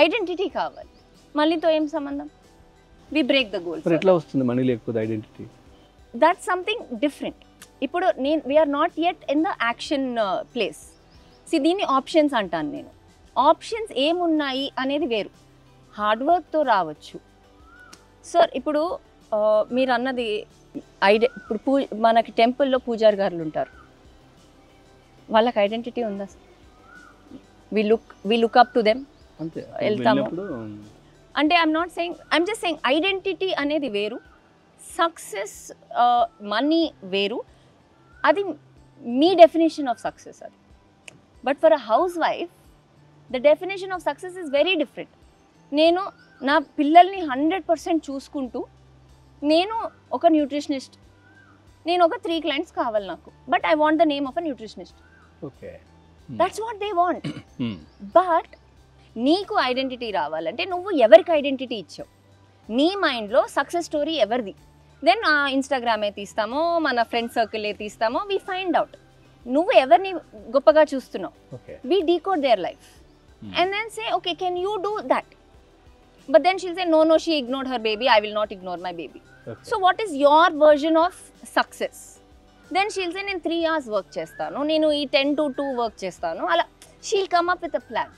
ఐడెంటిటీ కావాలి, మనీతో ఏం సంబంధం? We break the goal. ఎట్లా వస్తుంది మనీ లేకపోతే ఐడెంటిటీ? That's something different. ఇప్పుడు we're not yet in the action place. దీన్ని ఆప్షన్స్ అంటాను నేను. ఆప్షన్స్ ఏమున్నాయి అనేది వేరు, హార్డ్ వర్క్తో రావచ్చు. సార్ ఇప్పుడు మీరు అన్నది ఇప్పుడు మనకి టెంపుల్లో పూజారి గారులు ఉంటారు, వాళ్ళకి ఐడెంటిటీ ఉందా sir? We look up to them, వెళ్తాము అంటే ఐఎమ్ జస్ట్ సెయింగ్ ఐడెంటిటీ అనేది వేరు, సక్సెస్ మనీ వేరు. అది మీ డెఫినేషన్ ఆఫ్ సక్సెస్ అది. But for a house wife the definition of success is very different. నేను నా పిల్లల్ని 100% చూసుకుంటూ, నేను ఒక న్యూట్రిషనిస్ట్, నేను ఒక 3 clients కావాలి నాకు, but I want the name of a nutritionist. That's what they want. But నీకు ఐడెంటిటీ రావాలంటే నువ్వు ఎవరికి ఐడెంటిటీ ఇచ్చావు, నీ మైండ్లో సక్సెస్ స్టోరీ ఎవరిది, దెన్ ఇన్స్టాగ్రామే తీస్తామో మన ఫ్రెండ్ సర్కిలే తీస్తామో, వీ ఫైండ్ అవుట్ నువ్వు ఎవరిని గొప్పగా చూస్తున్నావు. We decode their life and then say okay can you do that. But then she'll say no she ignored her baby, I will not ignore my baby. So what is your version of success? Then she'll say నేను 3 hours work చేస్తాను, నేను ఈ 10 to 2 work చేస్తాను. అలా she'll come up with a plan.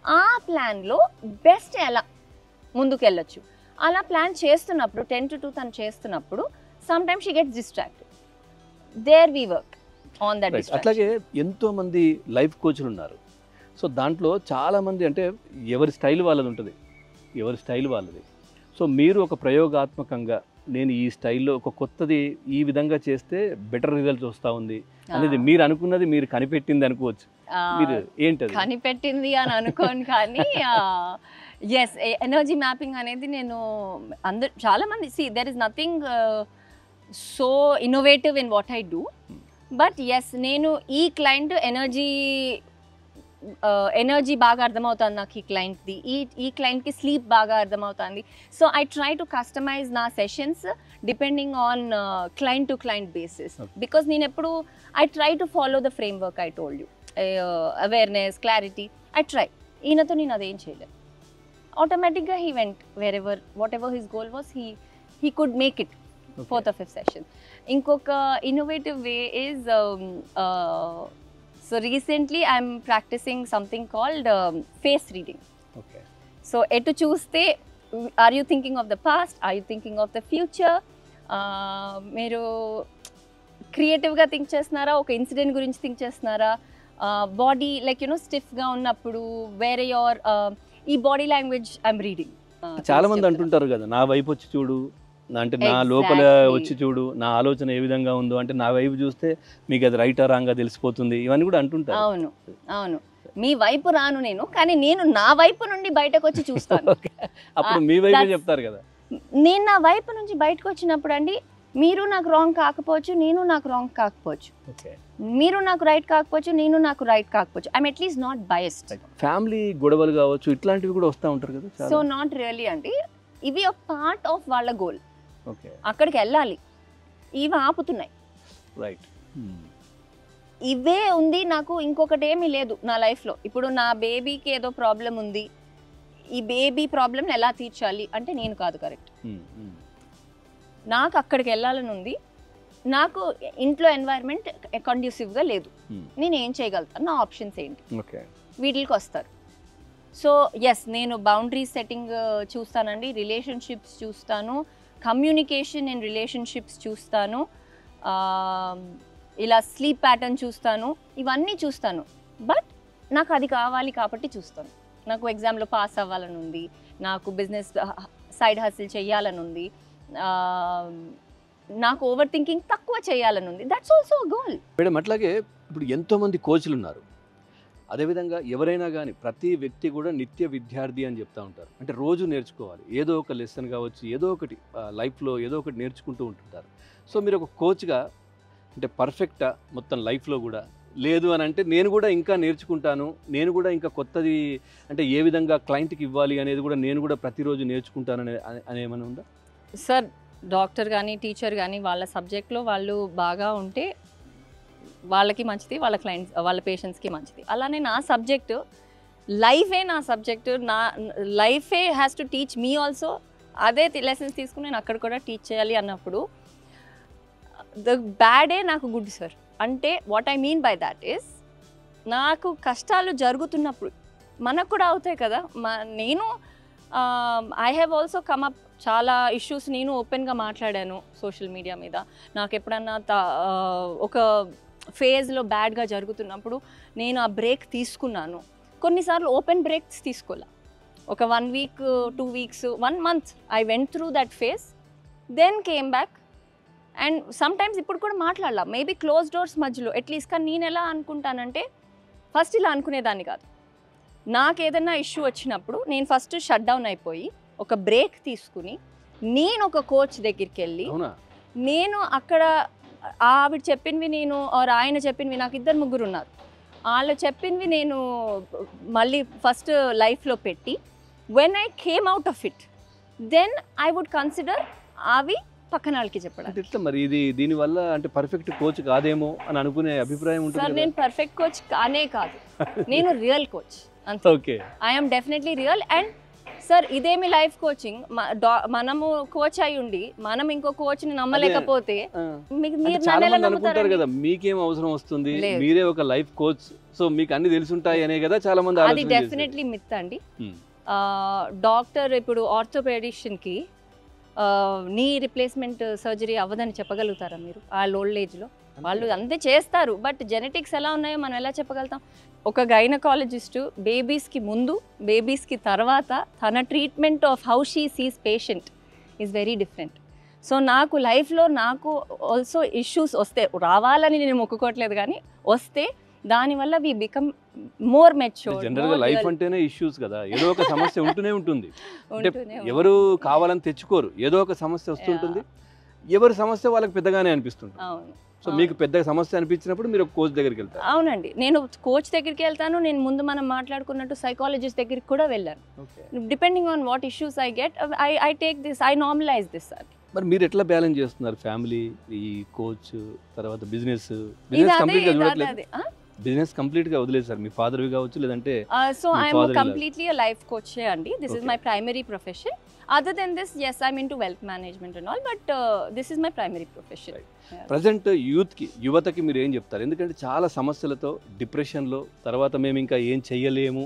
ఆ ప్లాన్లో best ఎలా ముందుకు వెళ్ళొచ్చు, అలా ప్లాన్ చేస్తున్నప్పుడు 10 to 2 తను చేస్తున్నప్పుడు sometimes she gets distracted. There we work on that. అట్లాగే ఎంతోమంది లైఫ్ కోచ్లు ఉన్నారు. సో దాంట్లో చాలామంది అంటే ఎవరి స్టైల్ వాళ్ళది ఉంటుంది, ఎవరి స్టైల్ వాళ్ళది. సో మీరు ఒక ప్రయోగాత్మకంగా నేను ఈ స్టైల్లో ఒక కొత్తది ఈ విధంగా చేస్తే బెటర్ రిజల్ట్స్ వస్తూ ఉంది అనేది మీరు అనుకున్నది, మీరు కనిపెట్టింది అనుకోవచ్చు. మీరు ఏంటది కనిపెట్టింది అని అనుకోను, కానీ ఎస్ ఎనర్జీ మ్యాపింగ్ అనేది నేను చాలామంది there is nothing so innovative in what I do. But yes నేను ఈ క్లయింట్ ఎనర్జీ బాగా అర్థమవుతుంది నాకు, ఈ క్లయింట్ది ఈ క్లయింట్కి స్లీప్ బాగా అర్థమవుతుంది. So I try to customize నా sessions depending on client to client basis. Because నేను ఎప్పుడు I try to follow the framework I told you, awareness, clarity. I try. ఈయనతో నేను అదేం చేయలేదు. ఆటోమేటిక్గా he went wherever whatever his goal was, he could make it 4th or 5th session. ఇంకొక innovative way is so recently I'm practicing something called face reading. Okay. So etu chuste, are you thinking of the past, are you thinking of the future, మీరు క్రియేటివ్గా think చేస్తున్నారా, ఒక incident గురించి think చేస్తున్నారా, body like స్టిఫ్గా ఉన్నప్పుడు వేరే your ఈ బాడీ లాంగ్వేజ్ ఐఎమ్ రీడింగ్. చాలా మంది అంటుంటారు కదా, నా వైపు వచ్చి చూడు అంటే నా లోపల వచ్చి చూడు, నా ఆలోచన ఏ విధంగా ఉందో అంటే నా వైపు చూస్తే మీకు అది రైటా రాంగా తెలిసిపోతుంది, ఇవన్నీ కూడా అంటుంటారు. అవును అవును, మీ వైపు రాను నేను, కానీ నేను నా వైపు నుండి బయటకు వచ్చి చూస్తాను. అప్పుడు మీ వైపు చెప్తారు కదా. నేను నా వైపు నుంచి బయటకు వచ్చినప్పుడు అండి, మీరు నాకు రాంగ్ కాకపోవచ్చు, నేను నాకు రాంగ్ కాకపోవచ్చు, మీరు నాకు రైట్ కాకపోవచ్చు, నేను నాకు రైట్ కాకపోవచ్చు. I'm at least not biased. Family గొడవలు కావచ్చు, ఇట్లాంటివి కూడా వస్తూ ఉంటారు కదా. సో నాట్ రియల్లీ అండి, ఇవి ఒక పార్ట్ ఆఫ్ వాళ్ళ గోల్. అక్కడికి వెళ్ళాలి, ఇవి ఆపుతున్నాయి. రైట్. ఇవే ఉంది నాకు, ఇంకొకటి ఏమీ లేదు నా లైఫ్లో. ఇప్పుడు నా బేబీకి ఏదో ప్రాబ్లం ఉంది, ఈ బేబీ ప్రాబ్లమ్ని ఎలా తీర్చాలి అంటే నేను కాదు కరెక్ట్. నాకు అక్కడికి వెళ్ళాలని ఉంది, నాకు ఇంట్లో ఎన్వైర్న్మెంట్ కండ్యూసివ్గా లేదు, నేను ఏం చేయగలుగుతాను, నా ఆప్షన్స్ ఏంటి, వీటికి వస్తారు. సో ఎస్, నేను బౌండరీస్ సెట్టింగ్ చూస్తానండి, రిలేషన్షిప్స్ చూస్తాను, కమ్యూనికేషన్ ఇన్ రిలేషన్షిప్స్ చూస్తాను, ఇలా స్లీప్ ప్యాటర్న్ చూస్తాను, ఇవన్నీ చూస్తాను. బట్ నాకు అది కావాలి కాబట్టి చూస్తాను. నాకు ఎగ్జామ్లో పాస్ అవ్వాలని ఉంది, నాకు బిజినెస్ సైడ్ హసిల్ చేయాలని ఉంది, నాకు ఓవర్ థింకింగ్ తక్కువ చేయాలని ఉంది. That's also goal. మేడం అట్లాగే ఇప్పుడు ఎంతోమంది కోచ్లు ఉన్నారు, అదేవిధంగా ఎవరైనా కానీ ప్రతి వ్యక్తి కూడా నిత్య విద్యార్థి అని చెప్తూ ఉంటారు. అంటే రోజు నేర్చుకోవాలి, ఏదో ఒక లెసన్ కావచ్చు, ఏదో ఒకటి లైఫ్లో ఏదో ఒకటి నేర్చుకుంటూ ఉంటుంటారు. సో మీరు ఒక కోచ్గా అంటే పర్ఫెక్టా మొత్తం లైఫ్లో కూడా లేదు అని అంటే నేను కూడా ఇంకా నేర్చుకుంటాను, నేను కూడా ఇంకా కొత్తది అంటే ఏ విధంగా క్లయింట్కి ఇవ్వాలి అనేది కూడా నేను కూడా ప్రతిరోజు నేర్చుకుంటాను అని ఏమైనా ఉందా? సార్ డాక్టర్ కానీ టీచర్ కానీ వాళ్ళ సబ్జెక్ట్లో వాళ్ళు బాగా ఉంటే వాళ్ళకి మంచిది, వాళ్ళ క్లయింట్స్ వాళ్ళ పేషెంట్స్కి మంచిది. అలానే నా సబ్జెక్టు లైఫే, నా సబ్జెక్టు నా లైఫే has to teach me also. అదే లెసన్స్ తీసుకుని నేను అక్కడ కూడా టీచ్ చేయాలి అన్నప్పుడు ద బ్యాడే నాకు గుడ్ సార్. అంటే what I mean by that is, నాకు కష్టాలు జరుగుతున్నప్పుడు మనకు కూడా అవుతాయి కదా. నేను I have also come up చాలా ఇష్యూస్ నేను ఓపెన్గా మాట్లాడాను సోషల్ మీడియా మీద. నాకు ఎప్పుడన్నా ఒక ఫేజ్లో బ్యాడ్గా జరుగుతున్నప్పుడు నేను ఆ బ్రేక్ తీసుకున్నాను. కొన్నిసార్లు ఓపెన్ బ్రేక్స్ తీసుకోలే. ఒక 1 week 2 weeks 1 month I went through that phase, then came back. And sometimes ఇప్పుడు కూడా మాట్లాడాల, మేబీ క్లోజ్ డోర్స్ మధ్యలో అట్లీస్ట్. కానీ నేను ఎలా అనుకుంటానంటే, ఫస్ట్ ఇలా అనుకునేదాన్ని కాదు. నాకు ఏదైనా ఇష్యూ వచ్చినప్పుడు నేను ఫస్ట్ షట్ డౌన్ అయిపోయి ఒక బ్రేక్ తీసుకుని నేను ఒక కోచ్ దగ్గరికి వెళ్ళి నేను అక్కడ ఆవిడ చెప్పినవి నేను ఆయన చెప్పినవి, నాకు 2-3 ఉన్నారు, వాళ్ళు చెప్పినవి నేను మళ్ళీ ఫస్ట్ లైఫ్లో పెట్టి when I came out of it then I would consider అవి పక్కన వాళ్ళకి చెప్పడం. ఇట్లా మరి ఇది దీనివల్ల అంటే పర్ఫెక్ట్ కోచ్ కాదేమో అని అనుకునే అభిప్రాయం ఉంటుంది సార్. నేను పర్ఫెక్ట్ కోచ్ కానే కాదు, నేను రియల్ కోచ్ అంతే. Okay, I'm definitely real. And sir ఇదేమి లైఫ్ కోచింగ్, మనము కోచ్ అయి ఉండి మనం ఇంకో కోచ్ని నమ్మలేకపోతే చాలా మంది అనుకుంటారు కదా మీకేం అవసరం వస్తుంది, మీరే ఒక లైఫ్ కోచ్, సో మీకు అన్ని తెలుసుంటాయి అనే కదా చాలా మంది. అది డెఫినెట్లీ మిత్ అండి. డాక్టర్ ఇప్పుడు ఆర్థోపెడిషియన్కి నీ రిప్లేస్మెంట్ సర్జరీ అవ్వదని చెప్పగలుగుతారా మీరు? వాళ్ళ ఓల్డ్ ఏజ్లో వాళ్ళు అంతే చేస్తారు, బట్ జెనెటిక్స్ ఎలా ఉన్నాయో మనం ఎలా చెప్పగలుగుతాం? ఒక గైనకాలజిస్ట్ బేబీస్కి ముందు బేబీస్కి తర్వాత తన treatment of how she Cs patient is very different. So నాకు లైఫ్లో నాకు ఆల్సో ఇష్యూస్ వస్తే, రావాలని నేను మొక్కుకోవట్లేదు కానీ వస్తే దానివల్ల వి బికమ్ మోర్ మెచ్యూర్డ్. జనరల్గా లైఫ్ అంటేనే ఇష్యూస్ కదా, ఏదో ఒక సమస్య ఉంటూనే ఉంటుంది. అంటే ఎవరు కావాలని తెచ్చుకోరు, ఏదో ఒక సమస్య వస్తుంటుంది, ఎవరి సమస్య వాళ్ళకి పెద్దగానే అనిపిస్తుంది. అవును. సో మీకు పెద్ద సమస్య అనిపించినప్పుడు మీరు ఒక కోచ్ దగ్గరికి వెళ్తారు? అవునండి, నేను కోచ్ దగ్గరికి వెళ్తాను. నేను ముందు మనం మాట్లాడుకున్నట్టు సైకాలజిస్ట్ దగ్గరికి కూడా వెళ్ళాను. Depending on what issues I get, I take this, I normalise this. మరి మీరు ఎట్లా బ్యాలెన్స్ చేస్తున్నారు ఫ్యామిలీ, ఈ కోచ్, తర్వాత బిజినెస్? కంప్లీట్గా చూడట్లేదు, బిజినెస్ కంప్లీట్గా వదిలేసారు, మీ ఫాదర్వి కావచ్చు లేదంటే? So I'm completely a life coach అండి. This is my primary profession. Other than this, yes, I'm into wealth management and all, but this is my primary profession. Present యూత్కి, యువతకి మీరు ఏం చెప్తారు? ఎందుకంటే చాలా సమస్యలతో డిప్రెషన్లో, తర్వాత మేము ఇంకా ఏం చెయ్యలేము,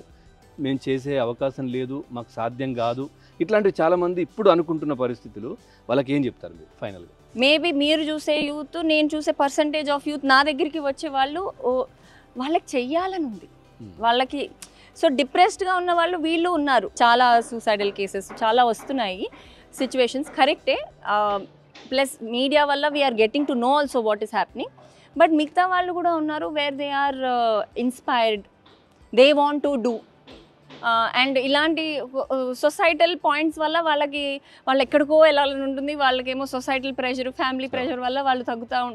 మేము చేసే అవకాశం లేదు, మాకు సాధ్యం కాదు, ఇట్లాంటివి చాలామంది ఇప్పుడు అనుకుంటున్న పరిస్థితులు, వాళ్ళకి ఏం చెప్తారు మీరు ఫైనల్గా? మేబీ మీరు చూసే యూత్, నేను చూసే పర్సంటేజ్ ఆఫ్ యూత్ నా దగ్గరికి వచ్చే వాళ్ళు, వాళ్ళకి చెయ్యాలని ఉంది వాళ్ళకి. సో డిప్రెస్డ్గా ఉన్న వాళ్ళు వీళ్ళు ఉన్నారు. చాలా సూసైడల్ కేసెస్ చాలా వస్తున్నాయి, సిచ్యువేషన్స్ కరెక్టే. ప్లస్ మీడియా వల్ల we're getting to know also what is happening. But మిగతా వాళ్ళు కూడా ఉన్నారు where they are inspired, they want to do. And ఇలాంటి సొసైటల్ పాయింట్స్ వల్ల వాళ్ళు ఎక్కడికో వెళ్ళాలని ఉంటుంది, వాళ్ళకేమో సొసైటల్ ప్రెషర్, ఫ్యామిలీ ప్రెషర్ వల్ల వాళ్ళు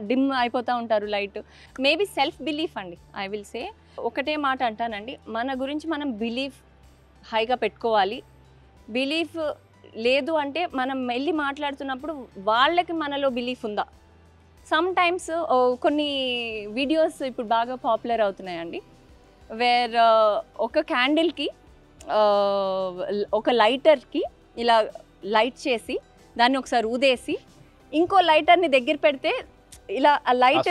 డిమ్ అయిపోతూ ఉంటారు లైట్. మేబీ సెల్ఫ్ బిలీఫ్ అండి, ఐ విల్ సే. ఒకటే మాట అంటానండి, మన గురించి మనం బిలీఫ్ హైగా పెట్టుకోవాలి. బిలీఫ్ లేదు అంటే మనం వెళ్ళి మాట్లాడుతున్నప్పుడు వాళ్ళకి మనలో బిలీఫ్ ఉందా? సమ్ టైమ్స్ కొన్ని వీడియోస్ ఇప్పుడు బాగా పాపులర్ అవుతున్నాయండి, వేర్ ఒక క్యాండిల్కి ఒక లైటర్కి ఇలా లైట్ చేసి దాన్ని ఒకసారి ఊదేసి ఇంకో లైటర్ని దగ్గర పెడితే ఇలా లైట్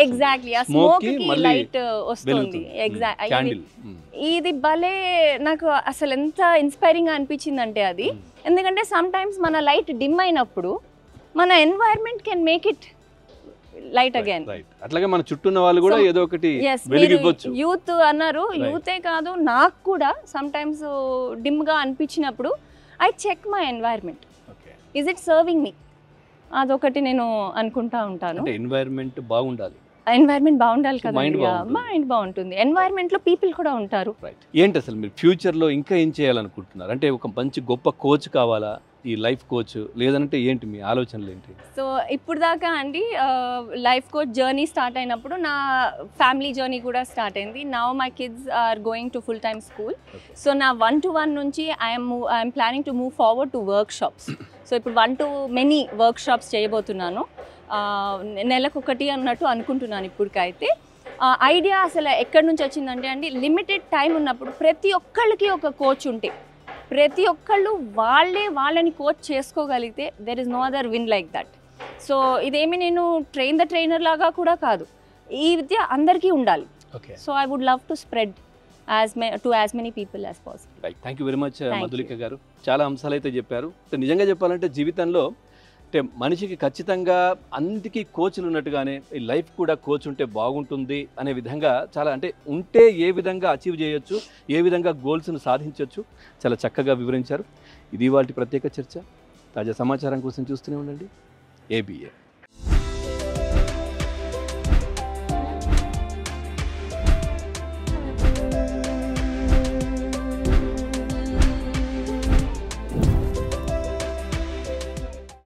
ఎగ్జాక్ట్లీ ఆ స్మోక్ కి లైట్ వస్తుంది. ఎగ్జాక్ట్ ఇది భలే నాకు అసలు ఎంత ఇన్స్పైరింగ్ గా అనిపించిందంటే అది. ఎందుకంటే సమ్ టైమ్స్ మన లైట్ డిమ్ అయినప్పుడు మన environment can make it light again. అట్లాగే మన చుట్టూ ఉన్న వాళ్ళు కూడా ఏదో ఒకటి వెలిగివ్వచ్చు. యూత్ అన్నారు, యూతే కాదు నాకు కూడా సమ్ టైమ్స్ డిమ్ గా అనిపించినప్పుడు I check my environment, is it serving me? అదొకటి నేను అనుకుంటా ఉంటాను. ఎన్వైరన్మెంట్ బాగుండాలి, ఎన్వైరన్మెంట్ బాగుండాలి కదా, మైండ్ బాగుంటుంది, ఎన్వైరన్మెంట్ లో పీపుల్ కూడా ఉంటారు. ఏంటి అసలు మీరు ఫ్యూచర్ లో ఇంకా ఏం చేయాలనుకుంటున్నారు? అంటే ఒక మంచి గొప్ప కోచ్ కావాలా, ఈ లైఫ్ కోచ్ లేదంటే ఏంటి మీ ఆలోచనలు ఏంటి? సో ఇప్పుడు దాకా అండి లైఫ్ కోచ్ జర్నీ స్టార్ట్ అయినప్పుడు నా ఫ్యామిలీ జర్నీ కూడా స్టార్ట్ అయింది. Now my kids are going to full time school. So నా 1-to-1 నుంచి I'm planning to move forward to workshops. So ఇప్పుడు 1-to-many వర్క్ షాప్స్ చేయబోతున్నాను. నెలకొకటి అన్నట్టు అనుకుంటున్నాను ఇప్పటికైతే. ఐడియా అసలు ఎక్కడి నుంచి వచ్చిందంటే అండి, లిమిటెడ్ టైం ఉన్నప్పుడు ప్రతి ఒక్కళ్ళకి ఒక కోచ్ ఉంటే, ప్రతి ఒక్కళ్ళు వాళ్ళని కోచ్ చేసుకోగలిగితే there is no other win like that. So ఇదేమి నేను ట్రైన్ ద ట్రైనర్ లాగా కూడా కాదు, ఈ విద్య అందరికీ ఉండాలి. So I would love to spread as many people as possible. Thank you very much Madhulika garu. చాలా అంశాలు అయితే చెప్పారు. నిజంగా చెప్పాలంటే జీవితంలో అంటే మనిషికి ఖచ్చితంగా అన్నిటికీ కోచ్లు ఉన్నట్టుగానే ఈ లైఫ్ కూడా కోచ్ ఉంటే బాగుంటుంది అనే విధంగా చాలా అంటే ఉంటే ఏ విధంగా అచీవ్ చేయొచ్చు, ఏ విధంగా గోల్స్ను సాధించవచ్చు చాలా చక్కగా వివరించారు. ఇది వాటి ప్రత్యేక చర్చ. తాజా సమాచారం కోసం చూస్తూనే ఉండండి ABA.